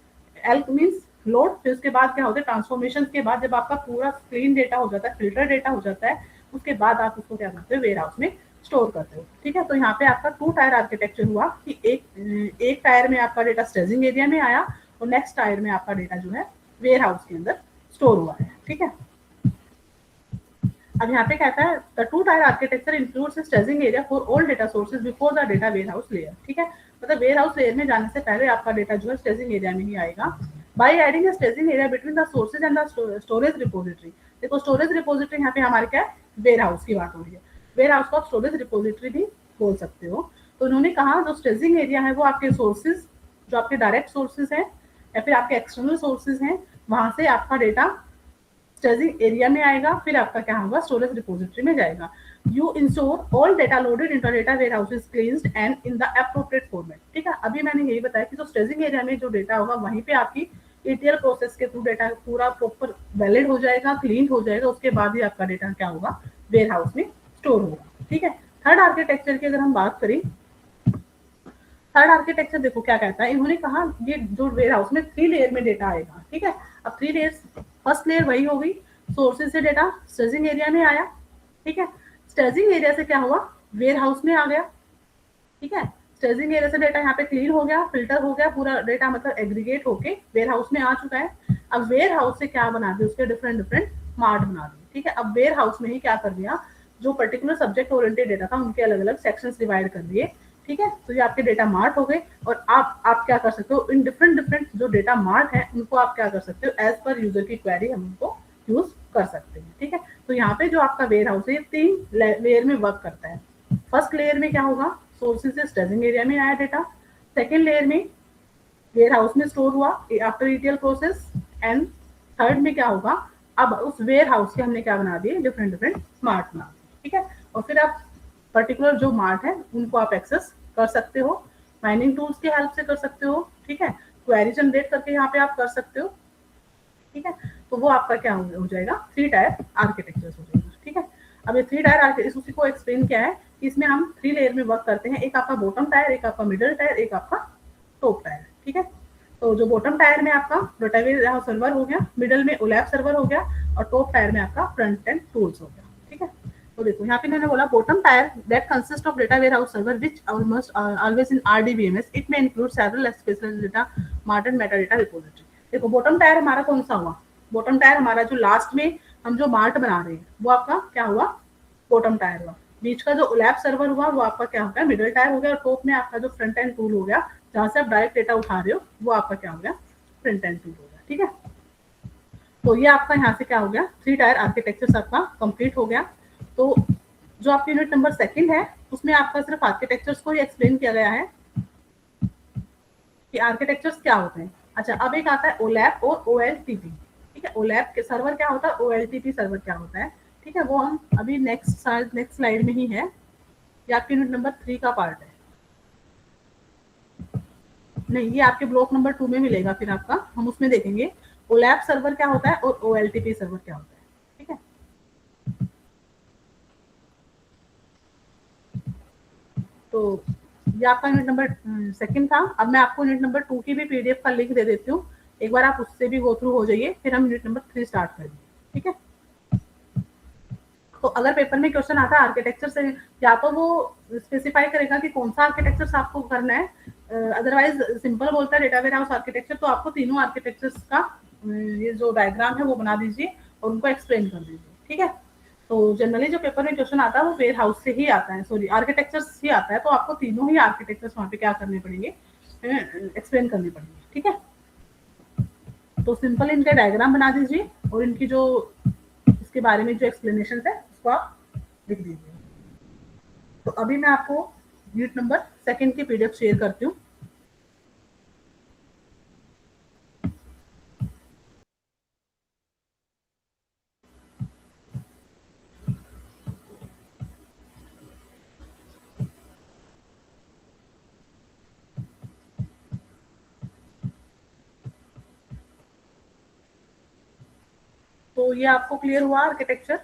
Elk means load. फिर उसके बाद क्या होता है, ट्रांसफॉर्मेशन के बाद जब आपका पूरा क्लीन डेटा हो जाता है, फिल्टर डेटा हो जाता है, उसके बाद आप उसको क्या करते हो, वेयर हाउस में स्टोर करते हो। ठीक है, तो यहाँ पे आपका टू टायर आर्किटेक्चर हुआ कि एक टायर में आपका डेटा स्टेजिंग एरिया में आया और नेक्स्ट टायर में आपका डेटा जो है वेयर हाउस के अंदर स्टोर हुआ है। ठीक है, अब यहाँ पे कहता है the two tier architecture includes staging area for all data sources before the data warehouse layer. ठीक है, मतलब वेयर हाउस लेयर में जाने से पहले आपका डेटा जो है स्टेजिंग एरिया में ही आएगा। By adding a staging area between the sources and the storage repository. देखो स्टोरेज रिपोजिटरी यहाँ पे हमारे क्या है, वेयर हाउस की बात हो रही है। वेयर हाउस को आप स्टोरेज रिपोजिटरी भी बोल सकते हो। तो उन्होंने कहा जो स्टेजिंग एरिया है वो आपके सोर्सेज, जो आपके डायरेक्ट सोर्सेज हैं या फिर आपके एक्सटर्नल सोर्सेज हैं, वहां से आपका डेटा स्टेजिंग एरिया में आएगा, फिर आपका क्या होगा, स्टोरेज रिपोजिटरी में जाएगा। You ensure all data loaded into data warehouse is cleansed and in the appropriate format. ठीक है, अभी मैंने यही बताया कि जो स्टेजिंग एरिया में जो डेटा होगा वहीं पे आपकी ETL प्रोसेस के थ्रू डेटा पूरा प्रॉपर वैलिड हो जाएगा, क्लीन हो जाएगा, उसके बाद ही आपका डेटा क्या होगा, वेयर हाउस में स्टोर होगा। ठीक है, थर्ड आर्किटेक्चर की अगर हम बात करें, थर्ड आर्किटेक्चर देखो क्या कहता है, इन्होंने कहा ये जो वेयर हाउस में 3 लेयर में डेटा आएगा। ठीक है, अब 3 लेयर्स, फर्स्ट लेयर वही होगी, सोर्सेज से डेटा स्टेजिंग एरिया में आया। ठीक है, स्टेजिंग एरिया से क्या हुआ, वेयर हाउस में आ गया। ठीक है, स्टेजिंग एरिया से डेटा यहाँ पे क्लीन हो गया, फिल्टर हो गया, पूरा डेटा मतलब एग्रीगेट होके वेयर हाउस में आ चुका है। अब वेयर हाउस से क्या बना दिया, उसके डिफरेंट डिफरेंट मार्ट बना दिए। ठीक है, अब वेयर हाउस में ही क्या कर दिया, जो पर्टिकुलर सब्जेक्ट ओरिएंटेड डेटा था उनके अलग अलग सेक्शंस डिवाइड कर दिए। ठीक है, तो ये आपके डेटा मार्ट हो गए और आप क्या कर सकते हो, इन डिफरेंट डिफरेंट जो डेटा मार्ट है उनको आप क्या कर सकते हो, एज पर यूजर की क्वेरी हम उनको यूज कर सकते हैं। ठीक है, तो यहाँ पे जो आपका वेयर हाउस है ये 3 लेयर में वर्क करता है। फर्स्ट लेयर में क्या होगा, सोर्सेज से स्टेजिंग एरिया में आया डेटा, सेकेंड लेयर में वेयर हाउस में स्टोर हुआ after ETL process, and third में क्या होगा, अब उस वेयर हाउस के हमने क्या बना दिए, डिफरेंट डिफरेंट मार्ट बना दिए। ठीक है, और फिर आप पर्टिकुलर जो मार्ट है उनको आप एक्सेस कर सकते हो, माइनिंग टूल्स की हेल्प से कर सकते हो। ठीक है, क्वेरी जनरेट करके यहाँ पे आप कर सकते हो। ठीक है, तो वो आपका क्या हो जाएगा, 3 टायर आर्किटेक्चर हो जाएगा। ठीक है, अब ये 3 टायर आर्किटेक्चर उसी को एक्सप्लेन किया है कि इसमें हम 3 लेयर में वर्क करते हैं, एक आपका बॉटम टायर, एक आपका मिडिल टायर, एक आपका टॉप टायर। ठीक है, तो जो बॉटम टायर में आपका डेटाबेस सर्वर हो गया, मिडिल में ओलैप सर्वर हो गया और टॉप टायर में आपका फ्रंट एंड टूल्स हो गया। ठीक है, तो देखो यहाँ पे मैंने बोला bottom tier that consist of data warehouse server which almost always in RDBMS, it में include several special data mart and meta data repository. देखो बॉटम टायर हमारा कौन सा हुआ, बॉटम टायर हमारा जो लास्ट में हम जो मार्ट बना रहे हैं वो आपका क्या हुआ, बॉटम टायर हुआ। बीच का जो ओलैप सर्वर हुआ वो आपका क्या हो गया, मिडिल टायर हो गया। और टॉप में आपका जो फ्रंट एंड टूल हो गया, जहाँ से आप डायरेक्ट डेटा उठा रहे हो, वो आपका क्या हो गया, फ्रंट एंड टूल हो गया। ठीक है, तो ये आपका यहाँ से क्या हो गया, 3 टायर आर्किटेक्चर आपका कंप्लीट हो गया। तो जो आपकी यूनिट नंबर 2 है उसमें आपका सिर्फ आर्किटेक्चर्स को ही एक्सप्लेन किया गया है कि आर्किटेक्चर्स क्या होते हैं। अच्छा, अब एक आता है ओलैप और ओएलटीपी। ठीक है, ओलैप के सर्वर क्या होता है, ओएलटीपी सर्वर क्या होता है। ठीक है, वो हम अभी नेक्स्ट स्लाइड में ही है, ये आपकी यूनिट नंबर 3 का पार्ट है। नहीं, ये आपके ब्लॉक नंबर 2 में मिलेगा, फिर आपका हम उसमें देखेंगे ओलैप सर्वर क्या होता है और ओएलटीपी सर्वर क्या होता है। ठीक है, तो ये आपका यूनिट नंबर 2 था। अब मैं आपको यूनिट नंबर 2 की भी पीडीएफ का लिंक दे देती हूँ, एक बार आप उससे भी गो थ्रू हो जाइए, फिर हम यूनिट नंबर 3 स्टार्ट करेंगे। ठीक है, तो अगर पेपर में क्वेश्चन आता है आर्किटेक्चर से, या तो वो स्पेसिफाई करेगा कि कौन सा आर्किटेक्चर आपको करना है, अदरवाइज सिंपल बोलता है डेटा वेयर हाउस आर्किटेक्चर, तो आपको तीनों आर्किटेक्चर्स का ये जो डायग्राम है वो बना दीजिए और उनको एक्सप्लेन कर दीजिए। ठीक है, तो जनरली जो पेपर में क्वेश्चन आता है वो वेयर हाउस से ही आता है, सॉरी आर्किटेक्चर्स ही आता है, तो आपको तीनों ही आर्किटेक्चर्स वहाँ पे क्या करने पड़ेंगे, एक्सप्लेन करने पड़ेंगे। ठीक है, तो सिंपल इनका डायग्राम बना दीजिए और इनकी जो इसके बारे में जो एक्सप्लेनेशन है उसको आप लिख दीजिए। तो अभी मैं आपको यूनिट नंबर 2 की पीडीएफ शेयर करती हूँ। तो ये आपको क्लियर हुआ आर्किटेक्चर।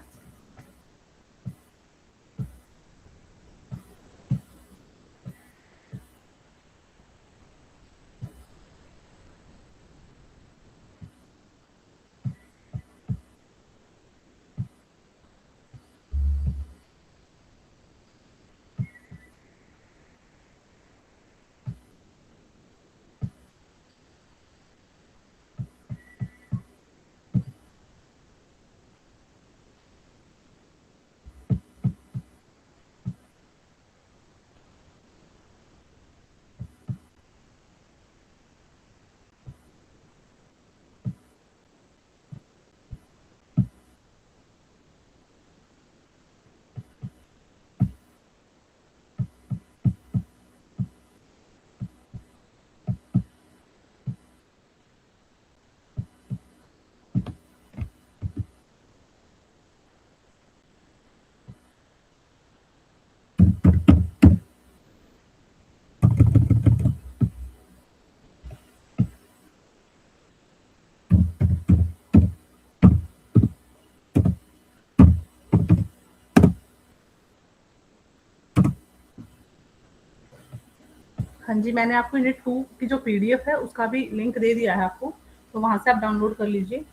हाँ जी, मैंने आपको यूनिट 2 की जो पीडीएफ है उसका भी लिंक दे दिया है आपको, तो वहाँ से आप डाउनलोड कर लीजिए।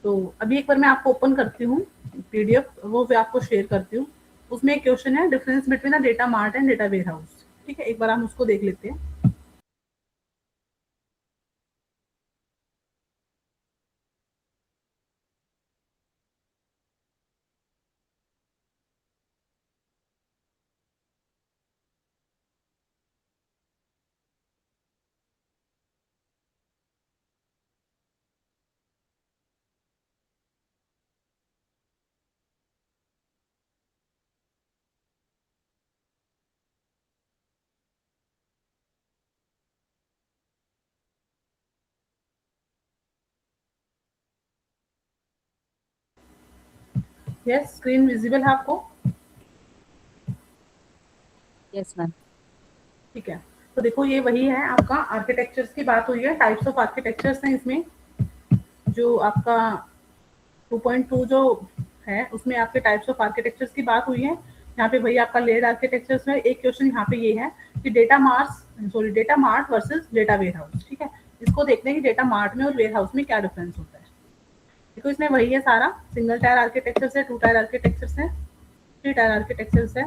तो अभी एक बार मैं आपको ओपन करती हूँ पीडीएफ, वो भी आपको शेयर करती हूँ। उसमें एक क्वेश्चन है, difference between a data mart and data warehouse. ठीक है, एक बार हम उसको देख लेते हैं। यस, स्क्रीन विजिबल है आपको? Yes, ma'am. ठीक है, तो देखो ये वही है आपका, आर्किटेक्चर्स की बात हुई है, टाइप्स ऑफ आर्किटेक्चर्स हैं इसमें। जो आपका 2.2 जो है उसमें आपके टाइप्स ऑफ आर्किटेक्चर्स की बात हुई है। यहाँ पे वही आपका लेयर्ड आर्किटेक्चर्स है। एक क्वेश्चन यहाँ पे ये है कि data mart versus data warehouse. ठीक है, इसको देखते हैं कि डेटा मार्ट में और वेयर हाउस में क्या डिफरेंस होता है। देखो इसमें वही है सारा, सिंगल टायर आर्किटेक्चर्स है, 2 टायर आर्किटेक्चर्स है, 3 टायर आर्किटेक्चर्स है।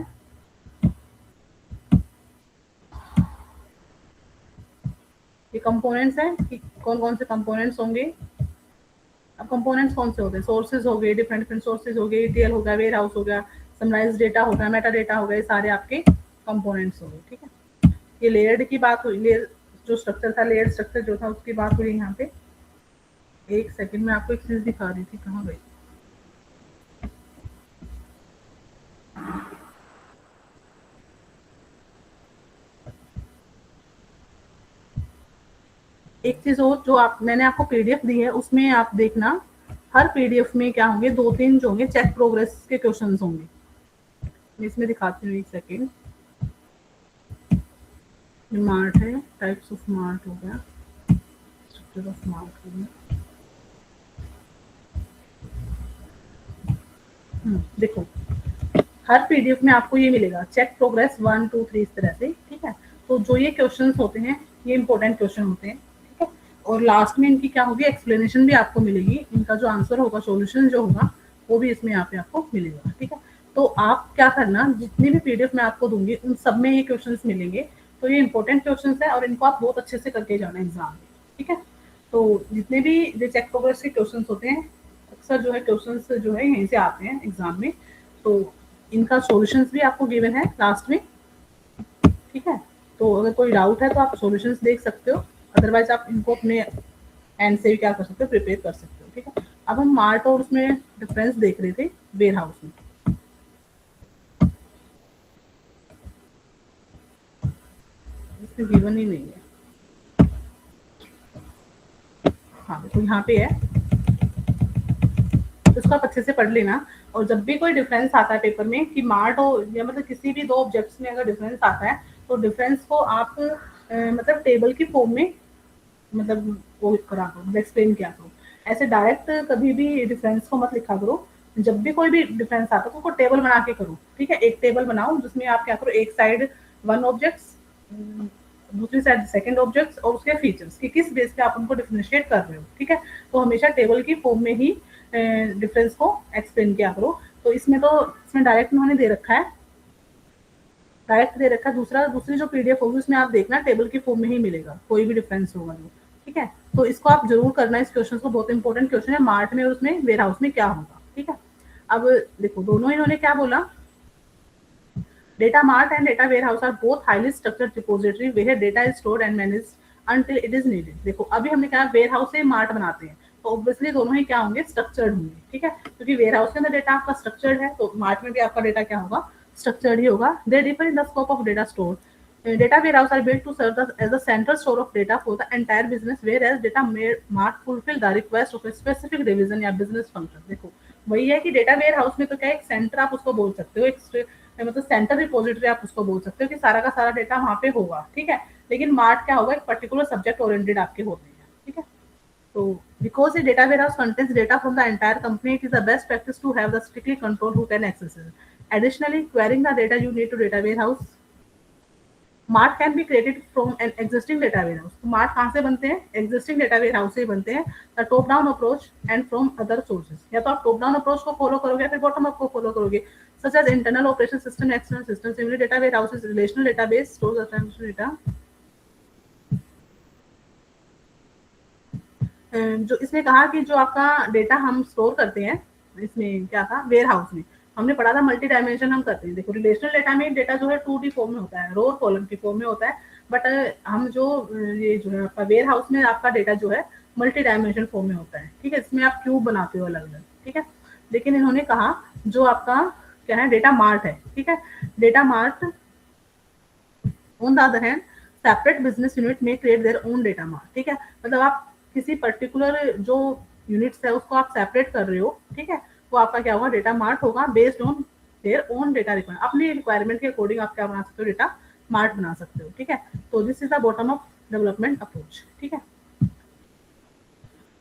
ये कंपोनेंट्स हैं कि कौन कौन से कंपोनेंट्स होंगे। अब कंपोनेंट्स कौन से होते हैं, सोर्सेज हो गए, डिफरेंट डिफरेंट सोर्सेज हो गए, ETL हो गया, वेयर हाउस हो गया, समराइज डेटा हो गया, मेटा डेटा हो गया, ये सारे आपके कंपोनेंट्स हो गए। ठीक है, ये लेयर्ड की बात हुई, लेयर जो स्ट्रक्चर था, लेयर स्ट्रक्चर जो था उसकी बात हुई यहाँ पे। एक सेकंड में आपको एक चीज दिखा रही थी, कहाँ गई? एक चीज और, जो आप मैंने आपको पीडीएफ दी है उसमें आप देखना, हर पीडीएफ में क्या होंगे, 2-3 जो होंगे चेक प्रोग्रेस के क्वेश्चंस होंगे। मैं इसमें दिखाती हूँ, एक सेकेंड। मार्ट है, टाइप्स ऑफ मार्ट हो गया, स्ट्रक्चर ऑफ मार्ट हो गया। देखो हर पीडीएफ में आपको ये मिलेगा, चेक प्रोग्रेस 1 2 3 इस तरह से। ठीक है, तो जो ये क्वेश्चंस होते हैं ये इंपॉर्टेंट क्वेश्चन होते हैं। ठीक है, और लास्ट में इनकी क्या होगी, एक्सप्लेनेशन भी आपको मिलेगी, इनका जो आंसर होगा, सॉल्यूशन जो होगा वो भी इसमें यहाँ पे आपको मिलेगा। ठीक है, तो आप क्या करना, जितनी भी पीडीएफ मैं आपको दूंगी उन सब में ये क्वेश्चंस मिलेंगे, तो ये इंपॉर्टेंट क्वेश्चंस है और इनको आप बहुत अच्छे से करके जाना एग्जाम में। ठीक है, तो जितने भी जो चेक प्रोग्रेस के क्वेश्चंस होते हैं, अक्सर जो है क्वेश्चंस जो है यहीं से आते हैं एग्जाम में, तो इनका सॉल्यूशंस भी आपको गिवन है लास्ट में। ठीक है, तो अगर कोई डाउट है तो आप सॉल्यूशंस देख सकते हो, अदरवाइज आप इनको अपने एंड से भी क्या कर सकते हो, प्रिपेयर कर सकते हो। ठीक है, अब हम मार्ट और उसमें डिफरेंस देख रहे थे वेयर हाउस में। इसमें गिवन ही नहीं है। हाँ देखो यहाँ पे है, तो इसको आप अच्छे से पढ़ लेना। और जब भी कोई डिफरेंस आता है पेपर में कि मार्ट हो या मतलब किसी भी दो ऑब्जेक्ट्स में अगर डिफरेंस आता है, तो डिफरेंस को आप मतलब टेबल की फॉर्म में मतलब वो करा करो, एक्सप्लेन किया करो। ऐसे डायरेक्ट कभी भी डिफरेंस को मत लिखा करो। जब भी कोई भी डिफरेंस आता है तो उसको टेबल बना के करो। ठीक है, एक टेबल बनाओ जिसमें आप क्या करो, एक साइड 1 ऑब्जेक्ट्स, दूसरी साइड सेकंड ऑब्जेक्ट्स और उसके फीचर्स कि किस बेस पे आप उनको डिफरेंशिएट कर रहे हो। ठीक है, तो हमेशा टेबल की फॉर्म में ही डिफरेंस को एक्सप्लेन किया करो। तो इसमें डायरेक्ट उन्होंने दे रखा है, डायरेक्ट दे रखा है। दूसरी जो पीडीएफ होगी उसमें आप देखना टेबल की फॉर्म में ही मिलेगा कोई भी डिफरेंस होगा जो। ठीक है, तो इसको आप जरूर करना, इस क्वेश्चन को, बहुत इंपॉर्टेंट क्वेश्चन है, मार्ट में और उसमें वेयर हाउस में क्या होगा। ठीक है, अब देखो दोनों इन्होंने क्या बोला, data mart and data warehouse are both highly structured repository where data is stored and managed until it is needed. देखो अभी हमने कहा वेयर हाउस से मार्ट बनाते हैं, तो ऑब्वियसली दोनों ही क्या होंगे, स्ट्रक्चर्ड होंगे। ठीक है, क्योंकि वेयर हाउस के अंदर डेटा आपका स्ट्रक्चर्ड है, तो मार्ट में भी आपका डेटा क्या होगा, स्ट्रक्चर्ड ही होगा। They differ in the scope of data store. Data warehouse are built to serve as a central store of data for the entire business, whereas data mart fulfill the request of a specific division या business function। देखो वही है कि डेटा वेयर हाउस में तो क्या, एक सेंटर आप उसको बोल सकते हो, एक मतलब सेंटर रिपोजिटरी आप उसको बोल सकते हो कि सारा का सारा डेटा वहाँ पे होगा। ठीक है, लेकिन मार्ट क्या होगा, एक पर्टिकुलर सब्जेक्ट ओरिएंटेड आपके होते हैं। ठीक है, तो because a data warehouse contains data from the entire company, it is the best practice to have the strictly control who can access it. Additionally, querying the data you need to data warehouse, mart can be created from an existing data warehouse. तो मार्ट कहाँ से बनते हैं, एग्जिस्टिंग डेटा वेयर हाउस से बनते हैं। The top down approach and from other sources, या तो आप टॉप डाउन अप्रोच को फॉलो करोगे या फिर बॉटम अप को फॉलो करोगे, such as internal operation system, external system. Similarly data warehouse is relational database stores data. जो इसने कहा कि जो आपका डेटा हम स्टोर करते हैं, इसमें क्या था, वेयर हाउस में हमने पढ़ा था मल्टी डायमेंशन हम करते हैं। देखो रिलेशनल डेटा में डेटा जो है 2D फॉर्म में होता है, रो और कॉलम की फॉर्म में होता है, बट हम जो ये जो है आपका वेयर हाउस में आपका डेटा जो है मल्टी डायमेंशन फॉर्म में होता है। ठीक है, इसमें आप क्यूब बनाते हो अलग अलग। ठीक है, लेकिन इन्होंने कहा जो आपका क्या है, डेटा मार्ट है। ठीक है, data mart on the other hand separate business unit में create their own data mart. ठीक है, मतलब आप किसी पर्टिकुलर जो यूनिट्स है उसको आप सेपरेट कर रहे हो। ठीक है, वो आपका क्या होगा, डेटा मार्ट होगा based on their own data requirement. अपनी रिक्वायरमेंट के अकॉर्डिंग आप क्या बना सकते हो, डेटा मार्ट बना सकते हो। ठीक है, तो this is the bottom up development approach. ठीक है,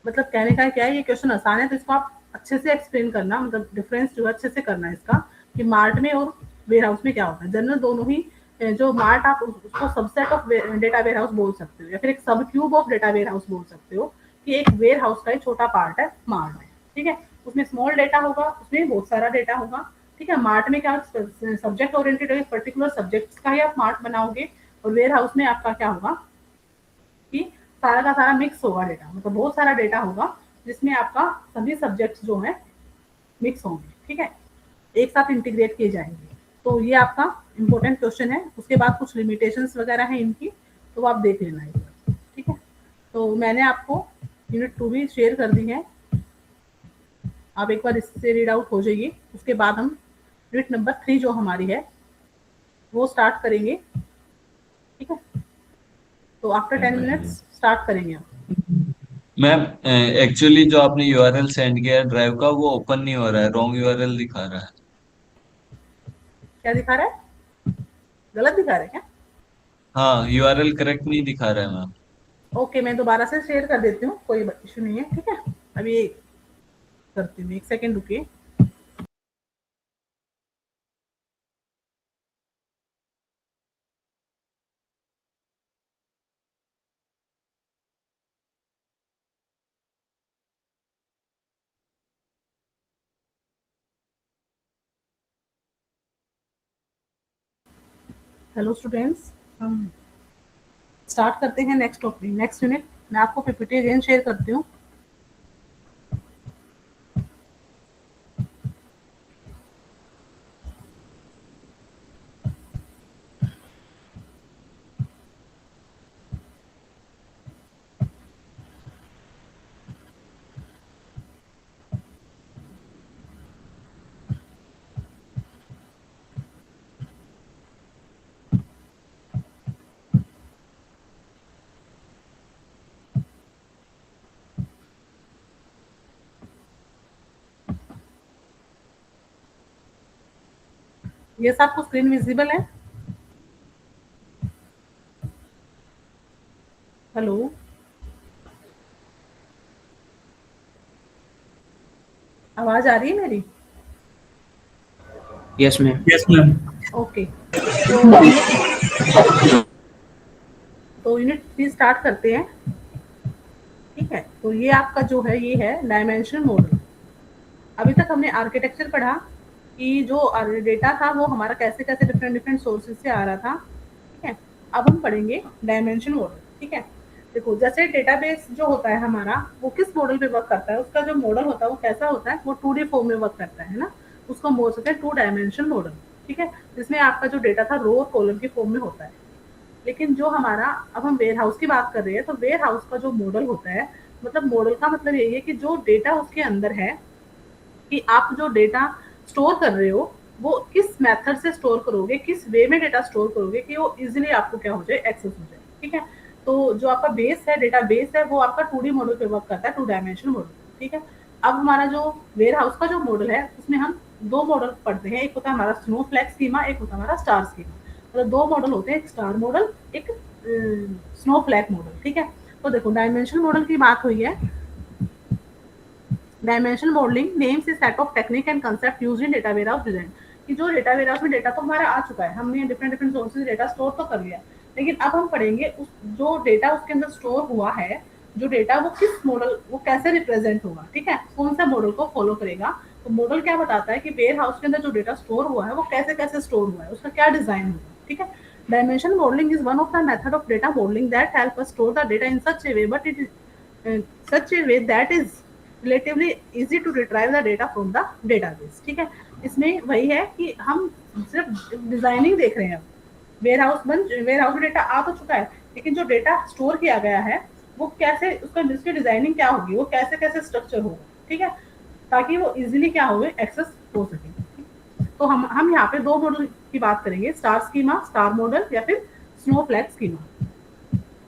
मतलब कहने का क्या है, ये क्वेश्चन आसान है तो इसको आप अच्छे से एक्सप्लेन करना, मतलब डिफरेंस जो है अच्छे से करना है इसका, कि मार्ट में और वेयर हाउस में क्या होता है। जनरल दोनों ही, जो मार्ट आप उसको subset of data warehouse बोल सकते हो या फिर एक sub cube of data warehouse बोल सकते हो, कि एक वेयर हाउस का ही छोटा पार्ट है मार्ट में। ठीक है, उसमें स्मॉल डेटा होगा, उसमें बहुत सारा डेटा होगा। ठीक है, मार्ट में क्या सब्जेक्ट ओरिएंटेड है, पर्टिकुलर सब्जेक्ट्स का ही आप मार्ट बनाओगे, और वेयर हाउस में आपका क्या होगा कि सारा का सारा मिक्स होगा डेटा, मतलब बहुत सारा डेटा होगा जिसमें आपका सभी सब्जेक्ट्स जो हैं मिक्स होंगे, ठीक है, एक साथ इंटीग्रेट किए जाएंगे। तो ये आपका इम्पोर्टेंट क्वेश्चन है। उसके बाद कुछ लिमिटेशंस वगैरह हैं इनकी, तो आप देख लेना है, ठीक है। तो मैंने आपको यूनिट 2 भी शेयर कर दी है, आप एक बार इससे रीड आउट हो जाइए। उसके बाद हम यूनिट नंबर 3 जो हमारी है वो स्टार्ट करेंगे, ठीक है। तो आफ्टर 10 मिनट्स स्टार्ट करेंगे हम। मैम एक्चुअली जो आपने यूआरएल सेंड किया है ड्राइव का वो ओपन नहीं हो रहा है, रॉन्ग यूआरएल दिखा रहा है। क्या दिखा रहा है? गलत दिखा रहा है क्या? हाँ, यूआरएल करेक्ट नहीं दिखा रहा है मैम। ओके, मैं दोबारा से शेयर कर देती हूँ, कोई इशू नहीं है, ठीक है। अभी करती हूँ, एक सेकेंड रुकिए। हेलो स्टूडेंट्स, हम स्टार्ट करते हैं नेक्स्ट टॉपिक, नेक्स्ट यूनिट। मैं आपको पीपीटी अगेन शेयर करती हूँ। ये सब आपको स्क्रीन विजिबल है? हेलो, आवाज आ रही है मेरी? Yes, ma'am. Yes, ma'am. Okay, तो यूनिट 3 स्टार्ट करते हैं, ठीक है। तो ये आपका जो है ये है डायमेंशन मॉडल। अभी तक हमने आर्किटेक्चर पढ़ा कि जो डेटा था वो हमारा कैसे कैसे डिफरेंट सोर्सेज से आ रहा था, ठीक है। अब हम पढ़ेंगे डायमेंशन मॉडल, ठीक है। देखो, जैसे डेटाबेस जो होता है हमारा वो किस मॉडल पे वर्क करता है, उसका जो मॉडल होता है वो कैसा होता है, वो 2D फॉर्म में वर्क करता है ना, उसको हम बोल सकते हैं 2 डायमेंशन मॉडल, ठीक है। जिसमें आपका जो डेटा था रो और कॉलम की फॉर्म में होता है। लेकिन जो हमारा, अब हम वेयर हाउस की बात कर रहे हैं, तो वेयर हाउस का जो मॉडल होता है, मतलब मॉडल का मतलब यही है कि जो डेटा उसके अंदर है, कि आप जो डेटा स्टोर कर रहे हो वो किस मेथड से स्टोर करोगे, किस वे में डेटा स्टोर करोगे कि वो इजीली आपको क्या हो जाए, एक्सेस हो जाए, ठीक है। तो जो आपका बेस है, डेटा बेस है, वो आपका 2D मॉडल पे वर्क करता है, 2 डायमेंशनल मॉडल, ठीक है। अब हमारा जो वेयर हाउस का जो मॉडल है उसमें हम 2 मॉडल पढ़ते हैं, एक होता है हमारा स्नोफ्लैक स्कीमा, एक होता है हमारा स्टार स्कीमा। मतलब 2 मॉडल होते हैं, एक स्टार मॉडल, एक स्नोफ्लैक मॉडल, ठीक है। तो देखो, डायमेंशनल मॉडल की बात हुई है। Dimensional modelling names A set of technique and concept used in data warehouse design. कि जो डेटा वेयरहाउस में डेटा तो हमारा आ चुका है, हमने डिफरेंट सोर्सेज से डेटा स्टोर तो कर लिया, लेकिन अब हम पढ़ेंगे उस जो डेटा उसके अंदर स्टोर हुआ है, जो डेटा वो किस मॉडल, वो कैसे रिप्रेजेंट होगा, ठीक है, कौन सा मॉडल को फॉलो करेगा। तो मॉडल क्या बताता है कि वेयर हाउस के अंदर जो डेटा स्टोर हुआ है वो कैसे कैसे स्टोर हुआ है, उसका क्या डिजाइन होगा, ठीक है। Dimension modelling is one of the method of data modelling that help us store the data in such A way, but it is such a way that is relatively easy to retrieve the data from the database, ठीक है। इसमें वही है कि हम सिर्फ डिजाइनिंग देख रहे हैं। वेयर हाउस में डेटा आ तो चुका है, लेकिन जो डेटा स्टोर किया गया है वो कैसे, उसका जिसकी डिजाइनिंग क्या होगी, वो कैसे कैसे स्ट्रक्चर होगा, ठीक है, ताकि वो इजीली क्या हो, एक्सेस हो सके। तो हम यहाँ पे 2 मॉडल की बात करेंगे, स्टार स्कीमा, स्टार मॉडल, या फिर स्नोफ्लैक स्कीमा,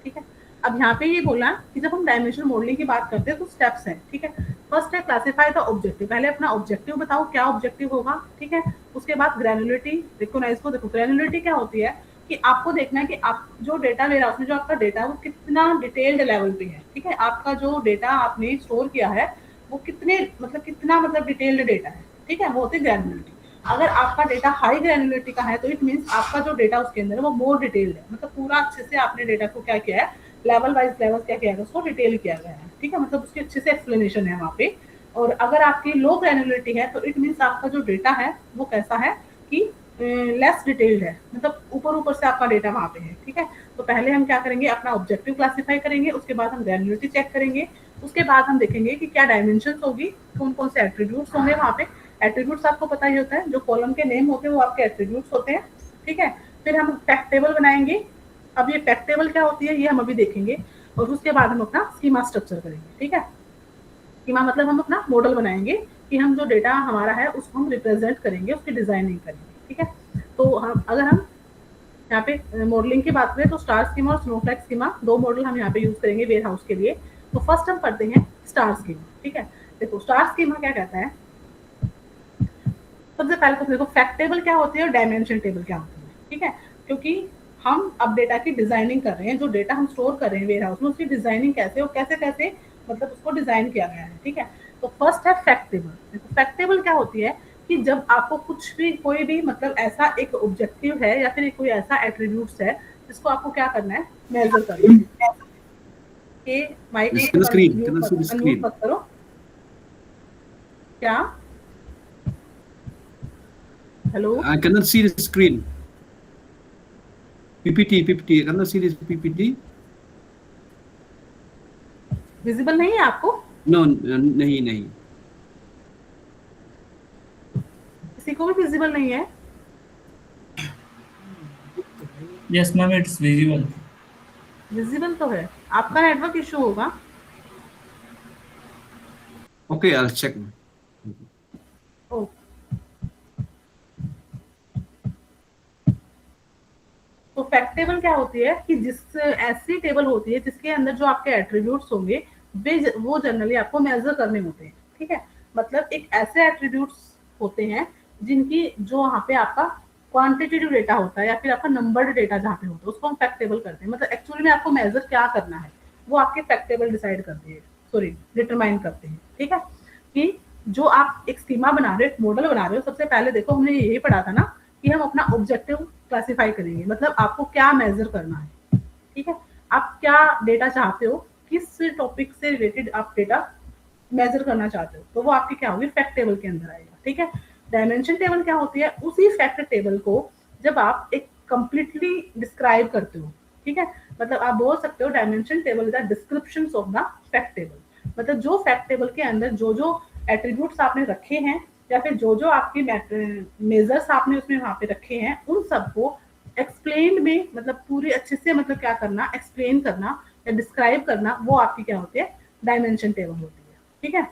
ठीक है। अब यहाँ पे ये बोला कि जब हम डायमेंशनल मॉडलिंग की बात करते हैं तो स्टेप्स हैं, ठीक है। फर्स्ट है क्लासिफाई द ऑब्जेक्टिव, पहले अपना ऑब्जेक्टिव बताओ, क्या ऑब्जेक्टिव होगा, ठीक है। उसके बाद ग्रैनुलरिटी, रिकॉग्नाइज को देखो, ग्रैनुलरिटी क्या होती है कि आपको देखना है कि आप जो डेटा वेयर हाउस में जो आपका डेटा है वो कितना डिटेल्ड लेवल पे है, ठीक है। आपका जो डेटा आपने स्टोर किया है वो कितना डिटेल्ड डेटा है, ठीक है, वो होती है ग्रैनुलरिटी। अगर आपका डेटा हाई ग्रैनुलरिटी का है तो इट मीन्स आपका जो डेटा उसके अंदर है वो मोर डिटेल्ड है, मतलब पूरा अच्छे से आपने डेटा को क्या किया है, लेवल वाइज लेवल क्या किया गया, उसको डिटेल किया गया है, ठीक है, मतलब उसकी अच्छे से एक्सप्लेनेशन है वहाँ पे। और अगर आपकी लो ग्रैनुलरिटी है तो इट मीन्स आपका जो डेटा है वो कैसा है कि लेस डिटेल्ड है, मतलब ऊपर से आपका डेटा वहाँ पे है, ठीक है। तो पहले हम क्या करेंगे, अपना ऑब्जेक्टिव क्लासिफाई करेंगे, उसके बाद हम ग्रैनुलरिटी चेक करेंगे, उसके बाद हम देखेंगे कि क्या डायमेंशंस होगी, कौन कौन से एट्रीब्यूट्स होंगे वहाँ पे। एट्रीब्यूट्स आपको पता ही होता है, जो कॉलम के नेम होते हैं वो आपके एट्रीब्यूट्स होते हैं, ठीक है। फिर हम फैक्ट टेबल बनाएंगे। अब ये फैक्ट टेबल क्या होती है ये हम अभी देखेंगे, और उसके बाद हम अपना स्कीमा स्ट्रक्चर करेंगे, ठीक है। स्कीमा मतलब हम अपना मॉडल बनाएंगे कि हम जो डेटा हमारा है उसको हम रिप्रेजेंट करेंगे, उसकी डिजाइनिंग करेंगे, ठीक है। तो हम अगर हम यहाँ पे मॉडलिंग की बात करें तो स्टार स्कीमा और स्नोफ्लैक स्कीमा, दो मॉडल हम यहाँ पे यूज करेंगे वेयर हाउस के लिए। तो फर्स्ट हम पढ़ते हैं स्टार स्कीमा, ठीक है। देखो स्टार स्कीमा क्या कहता है, सबसे पहले तो देखो फैक्ट टेबल क्या होती है और डायमेंशन टेबल क्या होती है, ठीक है। क्योंकि हम अब डेटा की डिजाइनिंग कर रहे हैं, जो डेटा हम स्टोर कर रहे हैं वेयर हाउस में उसकी डिजाइनिंग कैसे और कैसे कैसे मतलब उसको डिजाइन किया गया है, ठीक है। तो फर्स्ट है फैक्ट टेबल। देखो फैक्ट टेबल क्या होती है कि जब आपको कुछ भी कोई भी मतलब ऐसा एक ऑब्जेक्टिव है या फिर कोई ऐसा एट्रीब्यूट्स है जिसको आपको क्या करना है, मेजर करना है। कि माइक अनम्यूट मत करो। क्या hello, I cannot see the screen. PPT. I cannot see this PPT. Visible नहीं है आपको? No, नहीं. किसी को भी विजिबल नहीं है? Yes, ma'am, it's visible. Visible तो है, आपका नेटवर्क इशू होगा। Okay, I'll check. ओ तो फैक्ट टेबल क्या होती है कि जिस ऐसी टेबल होती है जिसके अंदर जो आपके एट्रीब्यूट्स होंगे वो जनरली आपको मेजर करने होते हैं, ठीक है। मतलब एक ऐसे एट्रीब्यूट्स होते हैं जिनकी जो वहाँ पे आपका क्वांटिटेटिव डेटा होता है या फिर आपका नंबर्ड डेटा जहाँ पे होता है उसको हम फैक्ट टेबल करते हैं। मतलब एक्चुअली में आपको मेजर क्या करना है वो आपके फैक्ट टेबल डिसाइड करते हैं, सॉरी डिटरमाइन करते हैं, ठीक है। कि जो आप एक स्कीमा बना रहे हो, एक मॉडल बना रहे हो, सबसे पहले देखो हमने यही पढ़ा था ना कि हम अपना ऑब्जेक्टिव क्लासिफाई करेंगे, मतलब आपको क्या मेजर करना है, ठीक है। आप क्या डेटा चाहते हो, किस टॉपिक से रिलेटेड आप डेटा मेजर करना चाहते हो, तो वो आपकी क्या होगी फैक्ट टेबल के अंदर आएगा, ठीक है। डायमेंशन टेबल क्या होती है, उसी फैक्ट टेबल को जब आप एक कंप्लीटली डिस्क्राइब करते हो, ठीक है। मतलब आप बोल सकते हो dimension table is the descriptions of the fact table. मतलब जो फैक्ट टेबल के अंदर जो जो एट्रीब्यूट्स आपने रखे हैं या फिर जो जो आपकी मेजर्स आपने उसमें वहाँ पे रखे हैं उन सबको एक्सप्लेन में मतलब पूरी अच्छे से मतलब क्या करना, एक्सप्लेन करना या डिस्क्राइब करना, वो आपकी क्या होती है डायमेंशन टेबल होती है, ठीक है।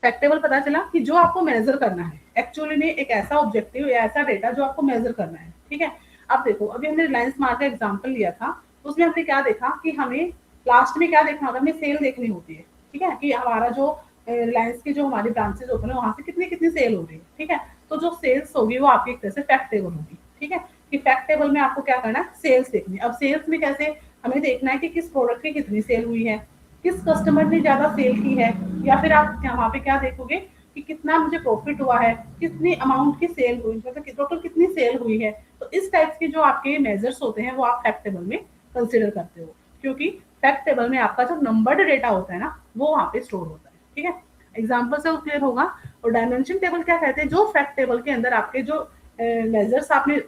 फैक्ट टेबल पता चला कि जो आपको मेजर करना है एक्चुअली में एक ऐसा ऑब्जेक्टिव या ऐसा डेटा जो आपको मेजर करना है, ठीक है। अब देखो अभी हमने रिलायंस स्मार्ट का एग्जांपल लिया था, उसमें हमने क्या देखा कि हमें लास्ट में क्या देखना होता है, हमें सेल देखनी होती है, ठीक है। कि हमारा जो रिलायंस की जो हमारी ब्रांचेज होते हैं वहां से कितनी कितनी सेल हो रही है, ठीक है। तो जो सेल्स होगी वो आपकी एक तरह से फैक्ट टेबल होगी, ठीक है। कि फैक्ट टेबल में आपको क्या करना है, सेल्स देखनी है। अब सेल्स में कैसे हमें देखना है कि किस प्रोडक्ट की कितनी सेल हुई है, किस कस्टमर ने ज्यादा सेल की है, या फिर आप वहाँ पे क्या देखोगे कि कितना मुझे प्रॉफिट हुआ है, कितनी अमाउंट की सेल हुई, मतलब टोटल कितनी सेल हुई है। तो इस टाइप के जो आपके मेजर्स होते हैं वो आप फैक्ट टेबल में कंसिडर करते हो, क्योंकि फैक्ट टेबल में आपका जो नंबर्ड डेटा होता है ना वो वहाँ पे स्टोर होता है, ठीक है। एग्जाम्पल से वो क्लियर होगा। और डायमेंशन टेबल क्या कहते हैं, जो फैक्ट टेबल के अंदर आपके जो मेजर्स आपने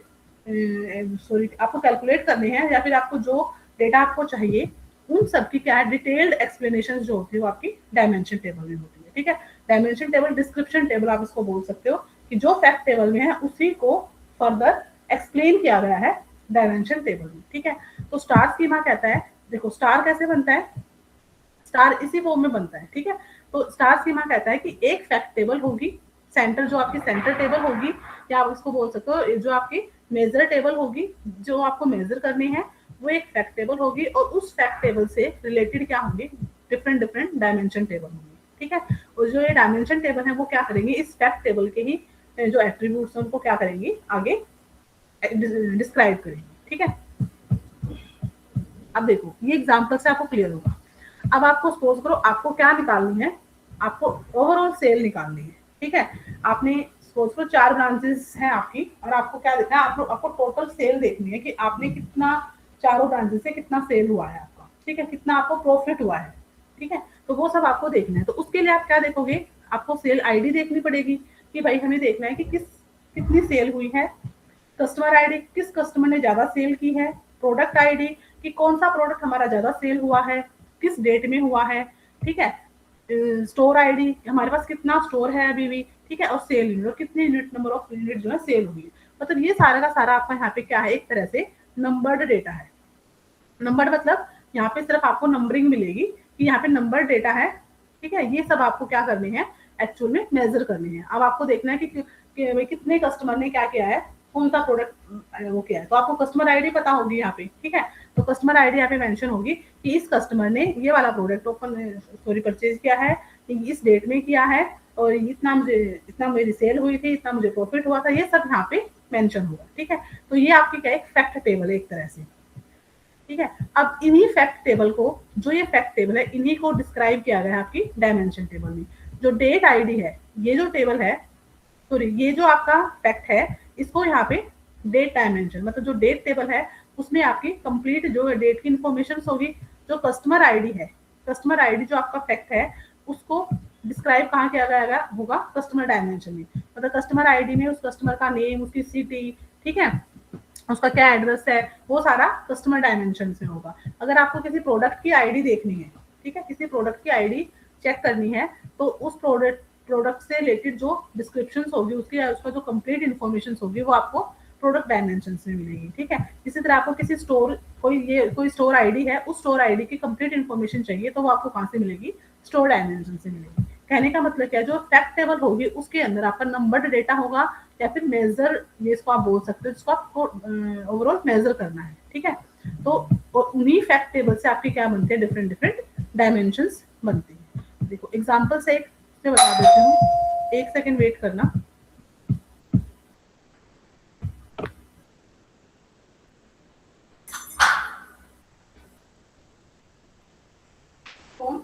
सॉरी आपको कैलकुलेट करने हैं या फिर आपको जो डेटा आपको चाहिए उन सब की क्या है डिटेल्ड एक्सप्लेनेशन जो होती है वो आपकी डायमेंशन टेबल में होती है, ठीक है। डायमेंशन टेबल डिस्क्रिप्शन टेबल आप इसको बोल सकते हो कि जो फैक्ट टेबल में है उसी को फर्दर एक्सप्लेन किया गया है डायमेंशन टेबल में, ठीक है। तो स्टार स्कीमा कहता है, देखो स्टार कैसे बनता है, स्टार इसी फॉर्म में बनता है, ठीक है। तो स्टार स्कीमा कहता है कि एक फैक्ट टेबल होगी, सेंटर जो आपकी सेंटर टेबल होगी, या आप इसको बोल सकते हो जो आपकी मेजर टेबल होगी, जो आपको मेजर करनी है वो एक फैक्ट टेबल होगी, और उस फैक्ट टेबल से रिलेटेड क्या होंगी डिफरेंट डायमेंशन टेबल होंगी, ठीक है। और जो ये डायमेंशन टेबल है वो क्या करेंगे, इस फैक्ट टेबल के ही जो एट्रीब्यूट्स हैं उनको क्या करेंगी आगे डिस्क्राइब करेंगे, ठीक है। अब देखो ये एग्जांपल से आपको क्लियर होगा। अब आपको सपोज करो आपको क्या निकालनी है, आपको ओवरऑल सेल निकालनी है, ठीक है। आपने सपोज करो 4 ब्रांचेस हैं आपकी और आपको क्या देखना है, आपको टोटल सेल देखनी है कि आपने कितना चारों ब्रांचेस से कितना सेल हुआ है आपका, ठीक है, कितना आपको प्रॉफिट हुआ है, ठीक है। तो वो सब आपको देखना है। तो उसके लिए आप क्या देखोगे, आपको सेल आईडी देखनी पड़ेगी कि भाई हमें देखना है कि कितनी सेल हुई है, कस्टमर आईडी किस कस्टमर ने ज्यादा सेल की है, प्रोडक्ट आईडी कि कौन सा प्रोडक्ट हमारा ज्यादा सेल हुआ है, किस डेट में हुआ है, ठीक है। स्टोर आईडी, हमारे पास कितना स्टोर है अभी भी, ठीक है, और सेल यूनिट, और कितने यूनिट, नंबर ऑफ यूनिट जो है सेल हुई। मतलब ये सारा का सारा आपका यहाँ पे क्या है, एक तरह से नंबर्ड डेटा है। नंबर मतलब यहाँ पे सिर्फ आपको नंबरिंग मिलेगी कि यहाँ पे नंबर डेटा है, ठीक है। ये सब आपको क्या करने हैं, एक्चुअल में मेजर करने हैं। अब आपको देखना है कि भाई कितने कस्टमर ने क्या किया है, कौन सा प्रोडक्ट वो किया है, तो आपको कस्टमर आईडी पता होगी यहाँ पे, ठीक है। तो कस्टमर आईडी यहाँ पे मेंशन होगी कि इस कस्टमर ने ये वाला प्रोडक्ट परचेज किया है, इस डेट में किया है, और इतना मेरी सेल हुई थी, इतना मुझे प्रॉफिट हुआ था, ये सब यहाँ पे मेंशन होगा, ठीक है। तो ये आपकी क्या एक फैक्ट टेबल है एक तरह से, ठीक है। अब इन्हीं फैक्ट टेबल को, जो ये फैक्ट टेबल है, इन्हीं को डिस्क्राइब किया गया है आपकी डायमेंशन टेबल में। जो डेट आईडी है, ये जो टेबल है, सॉरी, ये जो आपका फैक्ट है, इसको यहाँ पे डेट डायमेंशन, मतलब जो डेट टेबल है उसमें आपकी कंप्लीट जो डेट की इंफॉर्मेशन होगी। जो कस्टमर आईडी है, कस्टमर आईडी जो आपका फैक्ट है, उसको डिस्क्राइब कहाँ किया गया होगा, कस्टमर डायमेंशन में। मतलब कस्टमर आईडी में उस कस्टमर का नेम, उसकी सिटी, ठीक है, उसका क्या एड्रेस है, वो सारा कस्टमर डायमेंशन से होगा। अगर आपको किसी प्रोडक्ट की आईडी देखनी है, ठीक है, किसी प्रोडक्ट की आईडी चेक करनी है, तो उस प्रोडक्ट से रिलेटेड जो डिस्क्रिप्शन होगी, उसका जो कंप्लीट इन्फॉर्मेशन होगी, वो आपको प्रोडक्ट डायमेंशन से मिलेगी, ठीक है। इसी तरह आपको किसी स्टोर, कोई स्टोर आईडी है, उस स्टोर आईडी की कंप्लीट इन्फॉर्मेशन चाहिए, तो वो आपको कहाँ से मिलेगी, स्टोर डायमेंशन से मिलेगी। कहने का मतलब क्या है, जो फैक्ट टेबल होगी उसके अंदर आपका नंबर्ड डेटा होगा, या फिर मेजर, ये इसको आप बोल सकते हो, जिसको आपको ओवरऑल मेजर करना है, ठीक है। तो उन्हीं फैक्ट टेबल से आपके क्या बनते हैं, डिफरेंट डिफरेंट डायमेंशंस बनते हैं। देखो एग्जांपल से बता देती हूँ, एक सेकंड वेट करना। कौन,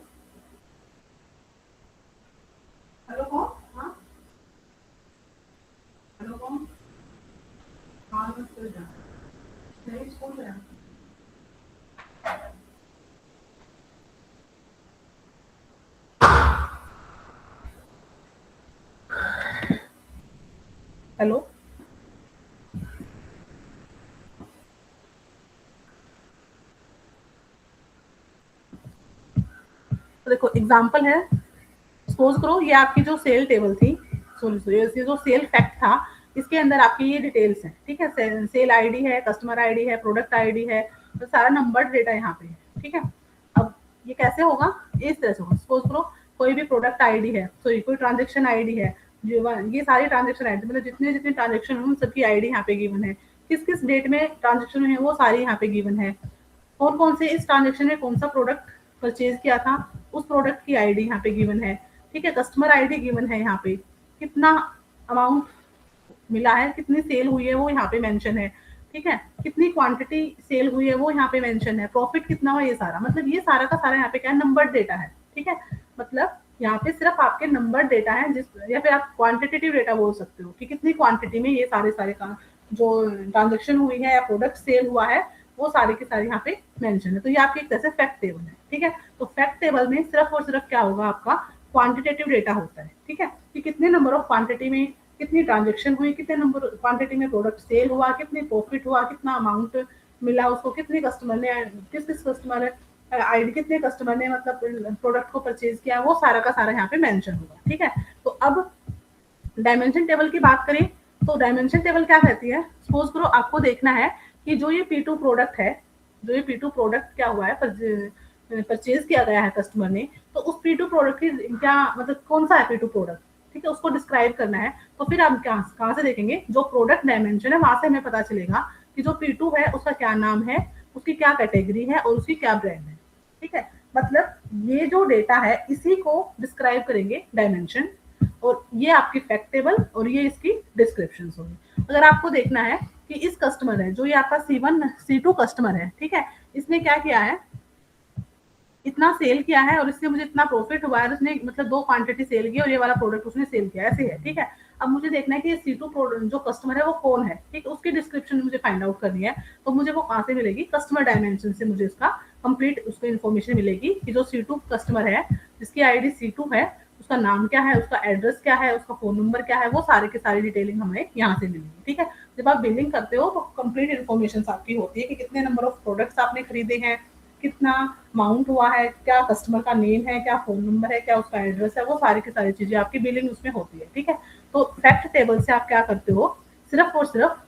हेलो कौन, हाँ हेलो कौन, हाँ मैं स्कूल जा, नहीं स्कूल जा। हेलो, तो देखो एग्जांपल है, सपोज करो ये आपकी जो सेल टेबल थी, सॉरी ये जो सेल फैक्ट था, इसके अंदर आपकी ये डिटेल्स हैं, ठीक है। सेल आईडी है, कस्टमर आईडी है, प्रोडक्ट आईडी है, तो सारा नंबर्ड डेटा यहाँ पे है, ठीक है। अब ये कैसे होगा, इस तरह से होगा। सपोज करो कोई भी प्रोडक्ट आईडी है, सॉरी कोई ट्रांजेक्शन आईडी है, जो ये सारी ट्रांजेक्शन आईडी, मतलब जितने ट्रांजेक्शन हुए सबकी आईडी यहाँ पे गिवन है, किस किस डेट में ट्रांजेक्शन हुए वो सारी यहाँ पे गिवन है, कौन कौन से इस ट्रांजेक्शन में कौन सा प्रोडक्ट परचेज किया था, उस प्रोडक्ट की आईडी यहाँ पे गिवन है, ठीक है। कस्टमर आईडी गिवन है, यहाँ पे कितना अमाउंट मिला है, कितनी सेल हुई है वो यहाँ पे मेंशन है, ठीक है। कितनी क्वांटिटी सेल हुई है वो यहाँ पे मेंशन है, प्रॉफिट कितना हुआ, ये सारा, मतलब ये सारा का सारा यहाँ पे क्या है, नंबर डेटा है, ठीक है। मतलब यहाँ पे सिर्फ आपके नंबर डेटा है, या फिर आप क्वांटिटेटिव डेटा बोल सकते हो कि कितनी क्वांटिटी में ये सारे का जो ट्रांजेक्शन हुई है या प्रोडक्ट सेल हुआ है, वो सारे के सारे यहाँ पे मेंशन है। तो ये आपकी एक तरह से फैक्ट टेबल है, ठीक है। तो फैक्ट टेबल में सिर्फ और सिर्फ क्या होगा, आपका क्वांटिटेटिव डेटा होता है, ठीक है, कि कितने नंबर ऑफ क्वांटिटी में कितनी ट्रांजेक्शन हुई, कितने नंबर क्वांटिटी में प्रोडक्ट सेल हुआ, कितनी प्रॉफिट हुआ, कितना अमाउंट मिला उसको, कितने कस्टमर ने, किस कस्टमर आईडी, कितने कस्टमर ने मतलब प्रोडक्ट को परचेज किया, वो सारा का सारा यहाँ पे मेंशन होगा, ठीक है। तो अब डायमेंशन टेबल की बात करें, तो डायमेंशन टेबल क्या कहती है, सपोज करो आपको देखना है कि जो ये P2 प्रोडक्ट है, जो ये P2 प्रोडक्ट क्या हुआ है, परचेज किया गया है कस्टमर ने, तो उस P2 प्रोडक्ट की क्या मतलब कौन सा है P2 प्रोडक्ट, ठीक है, उसको डिस्क्राइब करना है। तो फिर हम कहाँ से देखेंगे, जो प्रोडक्ट डायमेंशन है वहां से हमें पता चलेगा कि जो P2 है उसका क्या नाम है, उसकी क्या कैटेगरी है और उसकी क्या ब्रांड है, ठीक है। मतलब ये जो डेटा है इसी को डिस्क्राइब करेंगे डायमेंशन, और ये आपकी फैक्ट टेबल और ये इसकी डिस्क्रिप्शन होगी। अगर आपको देखना है कि इस कस्टमर है, जो ये आपका C2 कस्टमर है, ठीक है, इसने क्या किया है, इतना सेल किया है और इससे मुझे इतना प्रॉफिट हुआ है, उसने मतलब 2 क्वांटिटी सेल की और ये वाला प्रोडक्ट उसने सेल किया, ऐसे है, ठीक है। अब मुझे देखना है कि ये C2 जो कस्टमर है वो कौन है, ठीक है, उसकी डिस्क्रिप्शन मुझे फाइंड आउट करनी है। तो मुझे वो कहाँ से मिलेगी, कस्टमर डायमेंशन से मुझे उसका कंप्लीट उसको इन्फॉर्मेशन मिलेगी कि जो C2 कस्टमर है, जिसकी आईडी C2 है, उसका नाम क्या है, उसका एड्रेस क्या है, उसका फोन नंबर क्या है, वो सारे की सारी डिटेलिंग हमें यहाँ से मिलेगी, ठीक है। जब आप बिलिंग करते हो तो कंप्लीट इन्फॉर्मेशन आपकी होती है कि कितने नंबर ऑफ प्रोडक्ट्स आपने खरीदे हैं, कितना अमाउंट हुआ है, क्या कस्टमर का नेम है, क्या फ़ोन नंबर है, क्या उसका एड्रेस है, वो सारी की सारी चीज़ें आपकी बिलिंग उसमें होती है, ठीक है। तो फैक्ट टेबल से आप क्या करते हो, सिर्फ और सिर्फ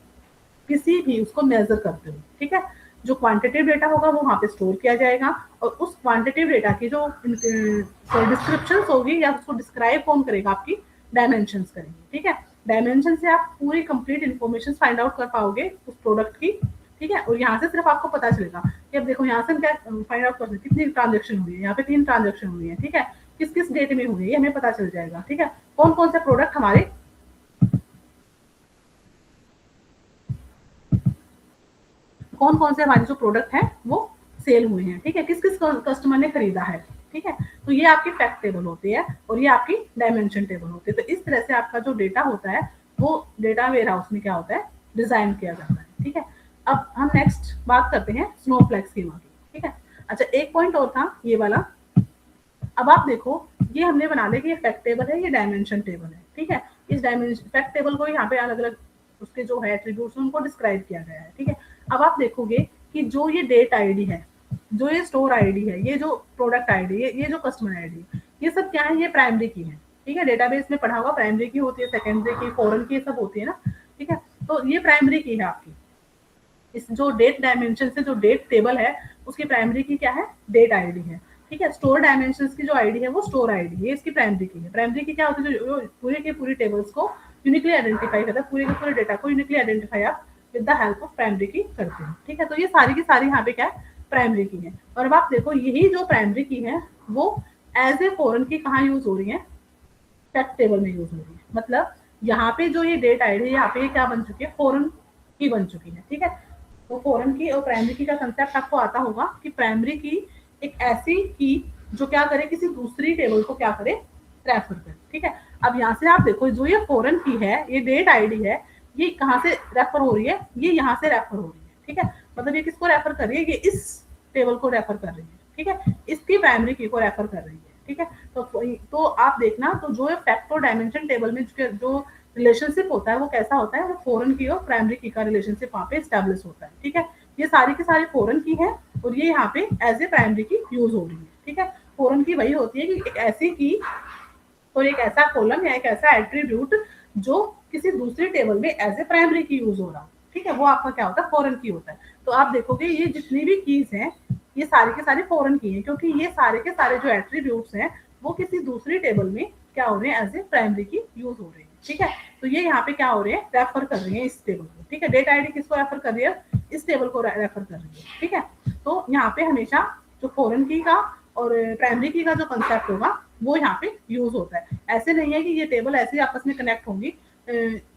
किसी भी उसको मेजर करते हो, ठीक है। जो क्वांटिटेटिव डेटा होगा वो वहाँ पे स्टोर किया जाएगा और उस क्वांटिटेटिव डेटा की जो डिस्क्रिप्शंस होगी या उसको डिस्क्राइब कौन करेगा, आपकी डायमेंशंस करेंगे, ठीक है। डायमेंशन से आप पूरी कंप्लीट इन्फॉर्मेशन फाइंड आउट कर पाओगे उस प्रोडक्ट की, ठीक है। और यहाँ से सिर्फ आपको पता चलेगा कि अब देखो यहाँ से हम क्या फाइंड आउट कर सकते हैं, कितनी ट्रांजेक्शन हुई है, यहाँ पे 3 ट्रांजेक्शन हुई है, ठीक है। किस किस डेट में हुई है ये हमें पता चल जाएगा, ठीक है। कौन कौन से प्रोडक्ट हमारे जो प्रोडक्ट हैं वो सेल हुए हैं, ठीक है। किस किस कस्टमर ने खरीदा है, ठीक है। तो ये आपकी फैक्ट टेबल होती है और ये आपकी डायमेंशन टेबल होती है। तो इस तरह से आपका जो डेटा होता है वो डेटा वेयर हाउस में क्या होता है, डिजाइन किया जाता है, ठीक है। अब हम नेक्स्ट बात करते हैं स्नोफ्लेक स्कीमा की, ठीक है। अच्छा, एक पॉइंट और था ये वाला। अब आप देखो ये हमने बना लिया कि ये फैक्ट टेबल है, ये डायमेंशन टेबल है, ठीक है। इस डायमेंशन फैक्ट टेबल को यहाँ पे अलग अलग उसके जो है एट्रीब्यूट्स उनको डिस्क्राइब किया गया है, ठीक है। अब आप देखोगे कि जो ये डेट आईडी है, जो ये स्टोर आईडी है, ये जो प्रोडक्ट आईडी है, ये जो कस्टमर आईडी है, ये सब क्या है, ये प्राइमरी की है, ठीक है। डेटाबेस में पढ़ा हुआ प्राइमरी की होती है, सेकेंडरी की, फॉरेन की, सब होती है ना, ठीक है। तो ये प्राइमरी की है आपकी। इस जो डेट डायमेंशन से जो डेट टेबल है उसकी प्राइमरी की क्या है, डेट आईडी है, ठीक है। स्टोर डायमेंशंस की जो आईडी है वो स्टोर आईडी है, इसकी प्राइमरी की है। प्राइमरी की क्या होती है, जो पूरे के पूरी टेबल्स को यूनिकली आइडेंटिफाई करता है, पूरे के पूरे डेटा को यूनिकली आइडेंटिफाई आप with the help of primary की करते हैं, ठीक है। तो ये सारी की सारी यहाँ पे क्या है, प्राइमरी की है। और अब आप देखो यही जो प्राइमरी की है वो एज ए फॉरेन की कहाँ यूज हो रही है, फैक्ट टेबल में यूज हो रही है। मतलब यहाँ पे जो ये डेट आईडी है, यहाँ पे ये क्या बन चुकी है, फॉरेन की बन चुकी है, ठीक है। तो फॉरेन की और प्राइमरी की का कंसेप्ट आपको आता होगा कि प्राइमरी की एक ऐसी की जो क्या करे, किसी दूसरी टेबल को क्या करे, रेफर करे, ठीक है। अब यहाँ से आप देखो जो ये फॉरेन की है, ये डेट आईडी है, ये कहाँ से रेफर हो रही है, ये यहाँ से रेफर हो रही है, ठीक है। मतलब ये किसको रेफर कर रही है, ये इस टेबल को रेफर कर रही है, ठीक है। इसकी प्राइमरी की को रेफर कर रही है, ठीक है। तो आप देखना, तो जो फैक्ट और डायमेंशन टेबल में जो रिलेशनशिप होता है वो कैसा होता है, वो फॉरेन की और प्राइमरी की का रिलेशनशिप वहाँ पे एस्टैब्लिश होता है, ठीक है। ये सारी की सारी फॉरेन की है और ये यहाँ पे एज ए प्राइमरी की यूज हो रही है, ठीक है। फॉरेन की वही होती है कि एक ऐसी की और एक ऐसा कॉलम या एक ऐसा एट्रीब्यूट जो किसी दूसरी टेबल में एज ए प्राइमरी की यूज हो रहा हो, ठीक है, वो आपका क्या होता है, फॉरेन की होता है। तो आप देखोगे ये जितनी भी कीज हैं ये सारी के सारी फॉरेन की हैं, क्योंकि ये सारे के सारे जो एट्रीब्यूट्स हैं वो किसी दूसरी टेबल में क्या हो रहे हैं, एज ए प्राइमरी की यूज हो रहे हैं, ठीक है। तो ये यहाँ पे क्या हो रहे हैं, रेफर कर रही है इस टेबल को, ठीक है। डेट आईडी किसको रेफर कर रही है, इस टेबल को रेफर कर रही है, ठीक है। तो यहाँ पे हमेशा जो फॉरेन की का और प्राइमरी की का जो कंसेप्ट होगा वो यहाँ पे यूज होता है। ऐसे नहीं है कि ये टेबल ऐसे ही आपस में कनेक्ट होंगी,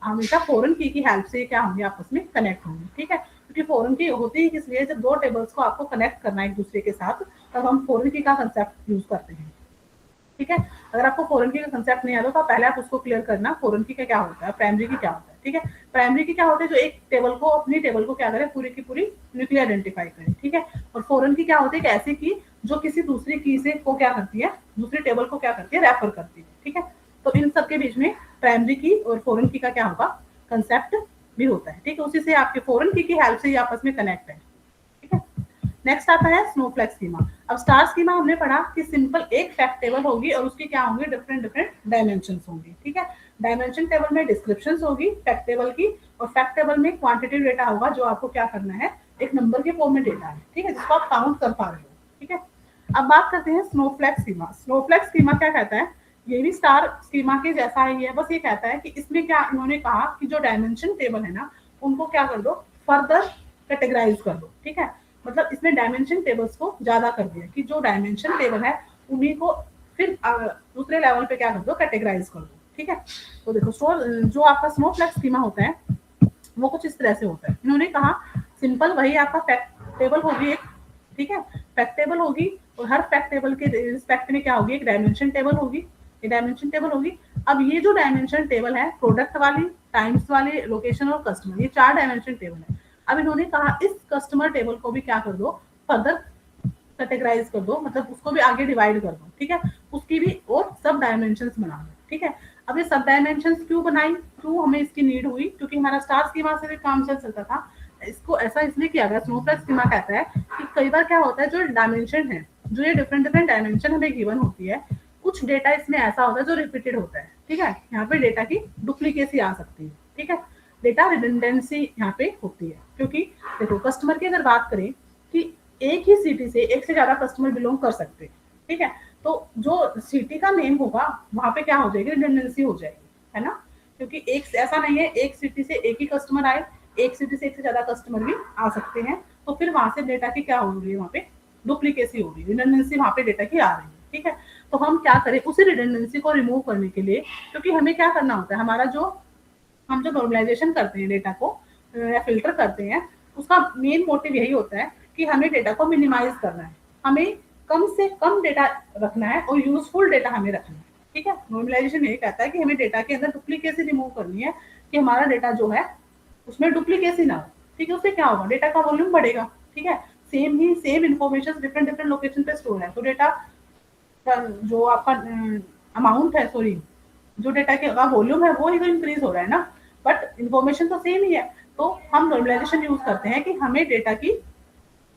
हमेशा फॉरेन की हेल्प से क्या होंगे, आपस में कनेक्ट होंगे, ठीक है। क्योंकि फॉरेन की होती है इसलिए जब दो टेबल्स को आपको कनेक्ट करना है एक दूसरे के साथ, तब हम फॉरेन की का कंसेप्ट यूज करते हैं, ठीक है। अगर आपको फॉरेन की का कंसेप्ट नहीं आता तो पहले आप उसको क्लियर करना, फॉरेन की का क्या होता है, प्राइमरी की क्या होता है, ठीक है। प्राइमरी की क्या होता है, जो एक टेबल को अपनी टेबल को क्या करे, पूरी की पूरी न्यूक्ली आइडेंटिफाई करे, ठीक है। और फॉरेन की क्या होती है, ऐसी की जो किसी दूसरी की से को क्या करती है, दूसरी टेबल को क्या करती है, रेफर करती है, ठीक है। तो इन सबके बीच में प्राइमरी की और फॉरेन की का क्या होगा, कंसेप्ट भी होता है, ठीक है। उसी से आपके फॉरेन की हेल्प से ये आपस में कनेक्ट है, ठीक है। नेक्स्ट आता है स्नोफ्लेक स्कीमा। अब स्टार स्कीमा हमने पढ़ा कि सिंपल एक फैक्ट टेबल होगी और उसकी क्या होंगे, डिफरेंट डिफरेंट डायमेंशंस होंगी, ठीक है। डायमेंशन टेबल में डिस्क्रिप्शंस होगी फैक्ट टेबल की, और फैक्ट टेबल में क्वांटिटेटिव डेटा होगा जो आपको क्या करना है, एक नंबर के फॉर्म में डेटा है, ठीक है, जिसको आप काउंट कर पा रहे हो, ठीक है। अब बात करते हैं स्नोफ्लेक स्कीमा। स्नोफ्लेक स्कीमा क्या कहता है, ये भी स्टार स्कीमा के जैसा ही है, बस ये कहता है कि इसमें क्या इन्होंने कहा कि जो डायमेंशन टेबल है ना उनको क्या कर दो, फर्दर कैटेगराइज कर दो, ठीक है। मतलब इसमें डायमेंशन टेबल्स को ज्यादा कर दिया कि जो डायमेंशन टेबल है उन्हीं को फिर दूसरे लेवल पे क्या कर दो, कैटेगराइज कर दो, ठीक है। तो देखो जो आपका स्नोफ्लेक स्कीमा होता है वो कुछ इस तरह से होता है। इन्होंने कहा सिंपल वही आपका फैक्ट टेबल होगी एक, ठीक है, फैक्ट टेबल होगी और हर फैक्ट टेबल के रिस्पेक्ट में क्या होगी, एक डायमेंशन टेबल होगी, ये डायमेंशन टेबल होगी। अब ये जो डायमेंशन टेबल है, प्रोडक्ट वाली, टाइम्स वाली, लोकेशन और कस्टमर, ये 4 डायमेंशन टेबल है। अब इन्होंने कहा इस कस्टमर टेबल को भी क्या कर दो, फर्दर कैटेगराइज कर दो, मतलब उसको भी आगे डिवाइड कर दो, ठीक है, उसकी भी और सब डायमेंशंस बना दो, ठीक है। अब ये सब डायमेंशंस क्यों बनाई, क्यों हमें इसकी नीड हुई, क्योंकि हमारा स्टार स्कीमा से भी काम चल सकता था, इसको ऐसा इसलिए किया गया, स्नोफ्लेक्स स्कीमा कहता है कि कई बार क्या होता है, जो डायमेंशन है, जो ये डिफरेंट डिफरेंट डायमेंशन हमें गिवन होती है, कुछ डेटा इसमें ऐसा होता है जो रिपीटेड होता है, ठीक है, यहाँ पे डेटा की डुप्लीकेसी आ सकती है, ठीक है, डेटा रिडंडेंसी यहाँ पे होती है, क्योंकि देखो कस्टमर की अगर बात करें कि एक ही सिटी से एक से ज्यादा कस्टमर बिलोंग कर सकते हैं, ठीक है, तो जो सिटी का नेम होगा वहां पे क्या हो जाएगी, रिडंडेंसी हो जाएगी, है ना, क्योंकि एक ऐसा नहीं है एक सिटी से एक ही कस्टमर आए, एक सिटी से एक से ज्यादा कस्टमर भी आ सकते हैं, तो फिर वहां से डेटा की क्या हो रही है, वहां पे डुप्लीकेसी हो रही है, रिडंडेंसी वहां पे डेटा की आ रही है, ठीक है। तो हम क्या करें, उसी रिडंडेंसी को रिमूव करने के लिए, क्योंकि हमें क्या करना होता है, हमारा जो हम जो नॉर्मलाइजेशन करते हैं डेटा को या फिल्टर करते हैं, उसका मेन मोटिव यही होता है कि हमें डेटा को मिनिमाइज करना है, हमें कम से कम डेटा रखना है और यूजफुल डेटा हमें रखना है, ठीक है। नॉर्मलाइजेशन यही कहता है कि हमें डेटा के अंदर डुप्लीकेसी रिमूव करनी है, कि हमारा डेटा जो है उसमें डुप्लीकेसी ना हो, ठीक है, उससे क्या होगा, डेटा का वॉल्यूम बढ़ेगा, ठीक है, same information different different location पे स्टोर है, तो डेटा जो आपका अमाउंट है, सॉरी, जो डेटा का वॉल्यूम है वो ही तो इंक्रीज हो रहा है ना, बट इन्फॉर्मेशन तो सेम ही है, तो हम नॉर्मलाइजेशन यूज करते हैं कि हमें डेटा की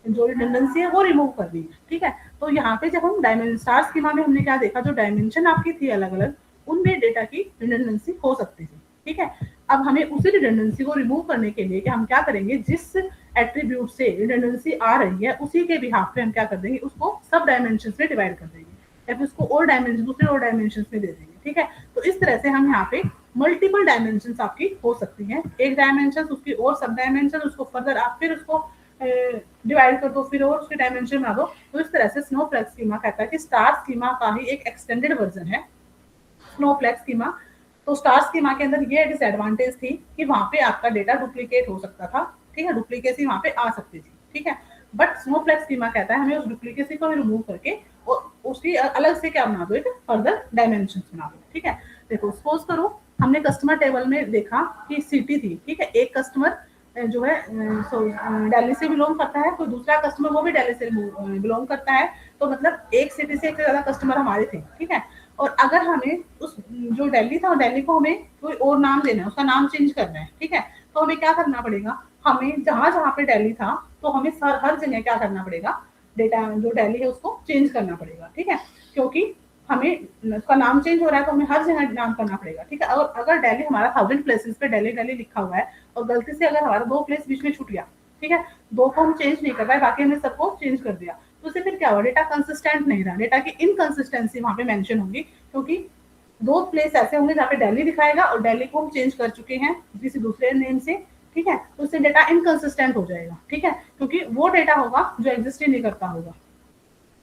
जो रिडंडेंसी है वो रिमूव करनी है, ठीक है। तो यहाँ पे जब हम डायमेंशन स्टार स्कीमा में हमने क्या देखा, जो डायमेंशन आपकी थी अलग अलग, उनमें डेटा की रिडंडेंसी हो सकती थी, ठीक है। अब हमें उसी रिडंडेंसी को रिमूव करने के लिए कि हम क्या करेंगे, जिस एट्रीब्यूट से रिडंडेंसी आ रही है उसी के बिहाफ पे हम क्या कर देंगे, उसको सब डायमेंशंस में डिवाइड कर देंगे, या फिर उसको और डायमेंशन दूसरे और डायमेंशंस में दे देंगे, ठीक है। तो इस तरह से हम यहाँ पे मल्टीपल डायमेंशंस आपकी हो सकती हैं, एक डायमेंशन उसकी और सब डायमेंशन, उसको फर्दर आप फिर उसको डिवाइड कर दो, फिर और उसके डायमेंशन बना दो, तो इस तरह से स्नोफ्लेक्स स्कीमा कहता है कि स्टार स्कीमा का ही एक एक्सटेंडेड वर्जन है स्नोफ्लेक्स स्कीमा। तो स्टार स्कीमा के अंदर ये डिसएडवांटेज थी कि वहां पे आपका डेटा डुप्लीकेट हो सकता था, ठीक है, डुप्लीकेसी वहां पे आ सकती थी, ठीक है, बट स्नोफ्लेक्स स्कीमा कहता है हमें उस डुप्लीकेसी को रिमूव करके और उसकी अलग से क्या बना दो, एक फर्दर डायमेंशन बना दो, ठीक है। देखो सपोज करो हमने कस्टमर टेबल में देखा कि सिटी थी, ठीक है, एक कस्टमर जो है दिल्ली से बिलोंग करता है, कोई दूसरा कस्टमर वो भी दिल्ली से बिलोंग करता है, तो मतलब एक सिटी से एक से ज्यादा कस्टमर हमारे थे, ठीक है। और अगर हमें उस जो दिल्ली था, दिल्ली को हमें कोई और नाम देना है, उसका नाम चेंज करना है, ठीक है, तो हमें क्या करना पड़ेगा, हमें जहां जहां पे दिल्ली था तो हमें हर जगह क्या करना पड़ेगा, डेटा जो दिल्ली है उसको चेंज करना पड़ेगा, ठीक है, क्योंकि हमें उसका नाम चेंज हो रहा है तो हमें हर जगह नाम करना पड़ेगा, ठीक है। और अगर दिल्ली हमारा 1000 प्लेसेस पे दिल्ली दिल्ली लिखा हुआ है और गलती से अगर हमारा 2 प्लेस बीच में छूट गया, ठीक है, 2 को हम चेंज नहीं कर पाए, बाकी हमने सबको चेंज कर दिया, तो उससे फिर क्या हुआ, डेटा कंसिस्टेंट नहीं रहा, डेटा की इनकंसिस्टेंसी वहां पे मेंशन होगी, क्योंकि 2 प्लेस ऐसे होंगे जहाँ पे दिल्ली दिखाएगा और दिल्ली को हम चेंज कर चुके हैं किसी दूसरे नेम से, ठीक है, तो उससे डेटा इनकंसिस्टेंट हो जाएगा, ठीक है, क्योंकि वो डेटा होगा जो एग्जिस्ट ही नहीं करता होगा,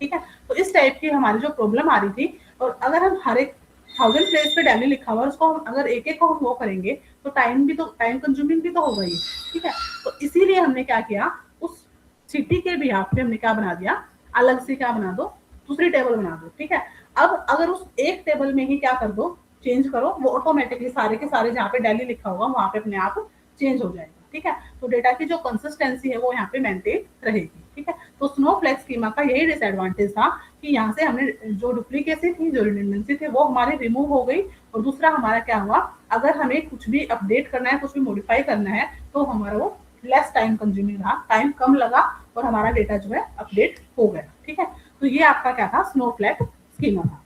ठीक है। तो इस टाइप की हमारी जो प्रॉब्लम आ रही थी, और अगर हम हर एक 1000 प्लेस पे दिल्ली लिखा हुआ है उसको हम अगर एक एक को हम वो करेंगे तो टाइम कंज्यूमिंग भी तो होगा ही, ठीक है। तो इसीलिए हमने क्या किया, उस सिटी के बिहाफ पे हमने क्या बना दिया, अलग से क्या बना दो, दूसरी टेबल बना दो, ठीक है। अब अगर उस एक टेबल में ही क्या कर दो, चेंज करो, वो ऑटोमेटिकली सारे के सारे जहाँ पे दिल्ली लिखा होगा वहां पे अपने आप चेंज हो जाएगा, ठीक है। तो डेटा की जो कंसिस्टेंसी है वो यहाँ पे मेंटेन रहेगी, ठीक है। तो स्नोफ्लेक्स स्कीमा का यही डिसएडवांटेज था कि यहाँ से हमने जो डुप्लीकेसी थी, जो रिडंडेंसी थी, वो हमारी रिमूव हो गई, और दूसरा हमारा क्या हुआ, अगर हमें कुछ भी अपडेट करना है, कुछ भी मॉडिफाई करना है, तो हमारा वो लेस टाइम कंज्यूमिंग रहा, टाइम कम लगा और हमारा डेटा जो है अपडेट हो गया, ठीक है। तो ये आपका क्या था, स्नोफ्लेक्स स्कीमा था,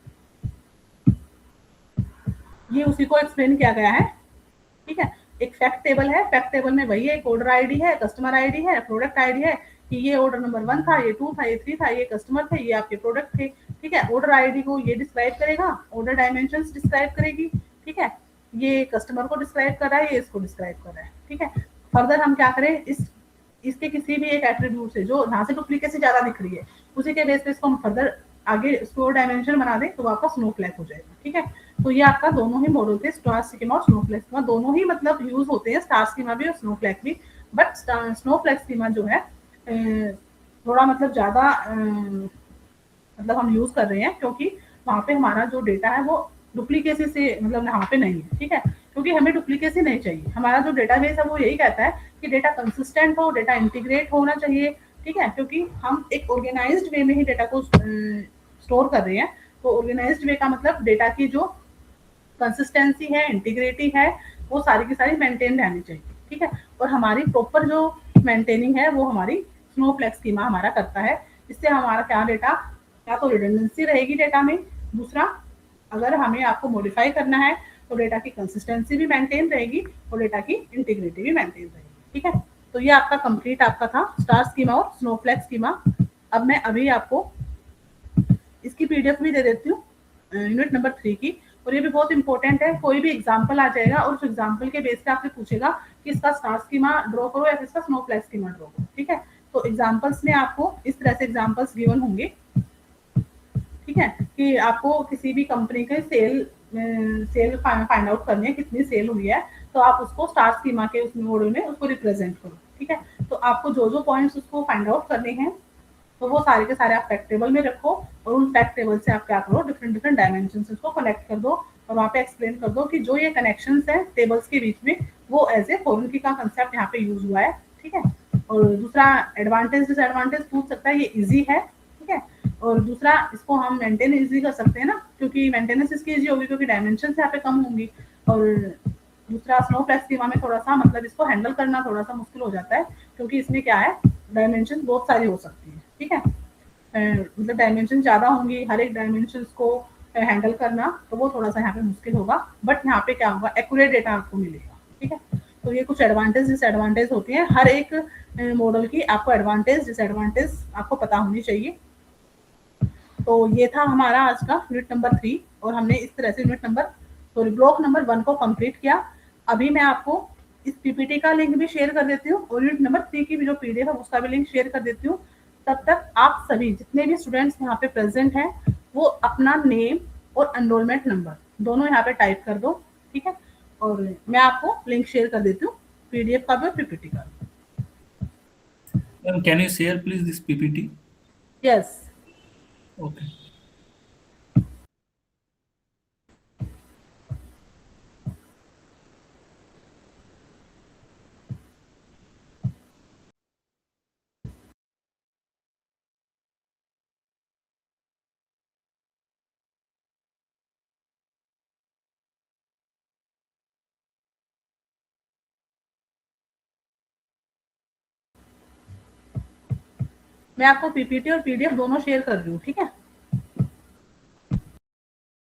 ये उसी को एक्सप्लेन किया गया है, ठीक है। एक फैक्ट टेबल है, फैक्ट टेबल में वही है, एक ऑर्डर आईडी है, कस्टमर आईडी है, प्रोडक्ट आईडी है, कि ये ऑर्डर नंबर 1 था, ये 2 था, ये 3 था, ये कस्टमर थे, ये आपके प्रोडक्ट थे, ठीक है। ऑर्डर आईडी को ये डिस्क्राइब करेगा, ऑर्डर डायमेंशंस डिस्क्राइब करेगी, ठीक है, ये कस्टमर को डिस्क्राइब कर रहा है, ये इसको डिस्क्राइब कर रहा है, ठीक है। फर्दर हम क्या करें, इसके किसी भी एक एट्रीब्यूट से जो जहाँ से डुप्लीकेसी ज्यादा दिख रही है उसी के बेस पे इसको हम फर्दर आगे स्टोर डायमेंशन बना दें तो आपका स्नोफ्लेक्स हो जाएगा, ठीक है। तो ये आपका दोनों ही मॉडल थे, स्टार स्कीमा और स्नोफ्लेक्स स्कीमा, दोनों ही मतलब यूज होते हैं, स्टार स्कीमा भी और स्नोफ्लेक्स भी, बट स्नोफ्लेक्स स्कीमा जो है थोड़ा मतलब ज्यादा मतलब हम यूज कर रहे हैं, क्योंकि वहाँ पे हमारा जो डेटा है वो डुप्लीकेसी से मतलब वहाँ पे नहीं है, ठीक है, क्योंकि हमें डुप्लीकेसी नहीं चाहिए, हमारा जो डेटाबेस है वो यही कहता है कि डेटा कंसिस्टेंट हो, डेटा इंटीग्रेट होना चाहिए, ठीक है, क्योंकि हम एक ऑर्गेनाइज्ड वे में ही डेटा को स्टोर कर रहे हैं। तो ऑर्गेनाइज्ड वे का मतलब डेटा की जो कंसिस्टेंसी है, इंटीग्रिटी है, वो सारी की सारी मेंटेन रहनी चाहिए, ठीक है। और हमारी प्रॉपर जो मेंटेनिंग है वो हमारी स्नोफ्लेक्स स्कीमा हमारा करता है। इससे हमारा क्या डेटा, या तो रिडंडेंसी रहेगी डेटा में, दूसरा अगर हमें आपको मॉडिफाई करना है तो डेटा की कंसिस्टेंसी भी मेंटेन रहेगी और डेटा की इंटीग्रिटी भी मेंटेन रहेगी। ठीक है, तो ये आपका कंप्लीट आपका था स्टार स्कीमा और स्नोफ्लेक्स स्कीमा। अब मैं अभी आपको इसकी पीडीएफ भी दे देती हूँ यूनिट नंबर 3 की, और ये भी बहुत इंपॉर्टेंट है। कोई भी एग्जाम्पल आ जाएगा और उस एग्जाम्पल के बेस पे आपसे पूछेगा कि इसका स्टार स्कीमा ड्रॉ करो या फिर इसका स्नोफ्लेक्स स्कीमा ड्रॉ करो। ठीक है, तो एग्जाम्पल्स में आपको इस तरह से एग्जाम्पल्स गिवन होंगे। ठीक है, कि आपको किसी भी कंपनी के सेल फाइंड आउट करनी है, कितनी सेल हुई है, तो आप उसको स्टार स्कीमा के उस मॉडल में उसको रिप्रेजेंट करो। ठीक है, तो आपको जो जो पॉइंट्स उसको फाइंड आउट करने हैं तो वो सारे के सारे आप फैक्ट टेबल में रखो, और उन फैक्ट टेबल से आप क्या करो, डिफरेंट डिफरेंट डायमेंशन को कनेक्ट कर दो और वहाँ पे एक्सप्लेन कर दो कि जो ये कनेक्शंस हैं टेबल्स के बीच में वो एज ए फॉर्मूला की का कंसेप्ट यहाँ पे यूज हुआ है। ठीक है, और दूसरा एडवांटेज डिसएडवांटेज पूछ सकता है, ये इजी है। ठीक है, और दूसरा इसको हम मेंटेन इजी कर सकते हैं ना, क्योंकि मेंटेनेंस इसकी इजी होगी क्योंकि डायमेंशन यहाँ पे कम होंगी। और दूसरा स्नोफ्लेक्स स्कीमा में थोड़ा सा मतलब इसको हैंडल करना थोड़ा सा मुश्किल हो जाता है, क्योंकि इसमें क्या है, डायमेंशन बहुत सारी हो सकती है। ठीक है, मतलब डायमेंशन ज़्यादा होंगी, हर एक डायमेंशन को हैंडल करना तो वो थोड़ा सा यहाँ पे मुश्किल होगा, बट यहाँ पे क्या होगा, एक्यूरेट डेटा आपको मिलेगा। ठीक है, तो ये कुछ एडवांटेज डिसएडवांटेज होती हैं, हर एक मॉडल की आपको एडवांटेज डिसएडवांटेज आपको पता होनी चाहिए। तो ये था हमारा आज का यूनिट नंबर 3, और हमने इस तरह से ब्लॉक नंबर 1 को कंप्लीट किया। अभी मैं आपको इस पीपीटी का लिंक भी शेयर कर देती हूँ और यूनिट नंबर 3 की भी जो पीडीएफ है उसका भी लिंक शेयर कर देती हूँ। तब तक आप सभी जितने भी स्टूडेंट्स यहाँ पे प्रेजेंट हैं वो अपना नेम और एनरोलमेंट नंबर दोनों यहाँ पे टाइप कर दो। ठीक है, और मैं आपको लिंक शेयर कर देती हूँ पीडीएफ का भी और पीपीटी का भी। Ma'am, can you share please this PPT? Yes, Okay. मैं आपको पीपीटी और पीडीएफ दोनों शेयर कर रही हूँ। ठीक है,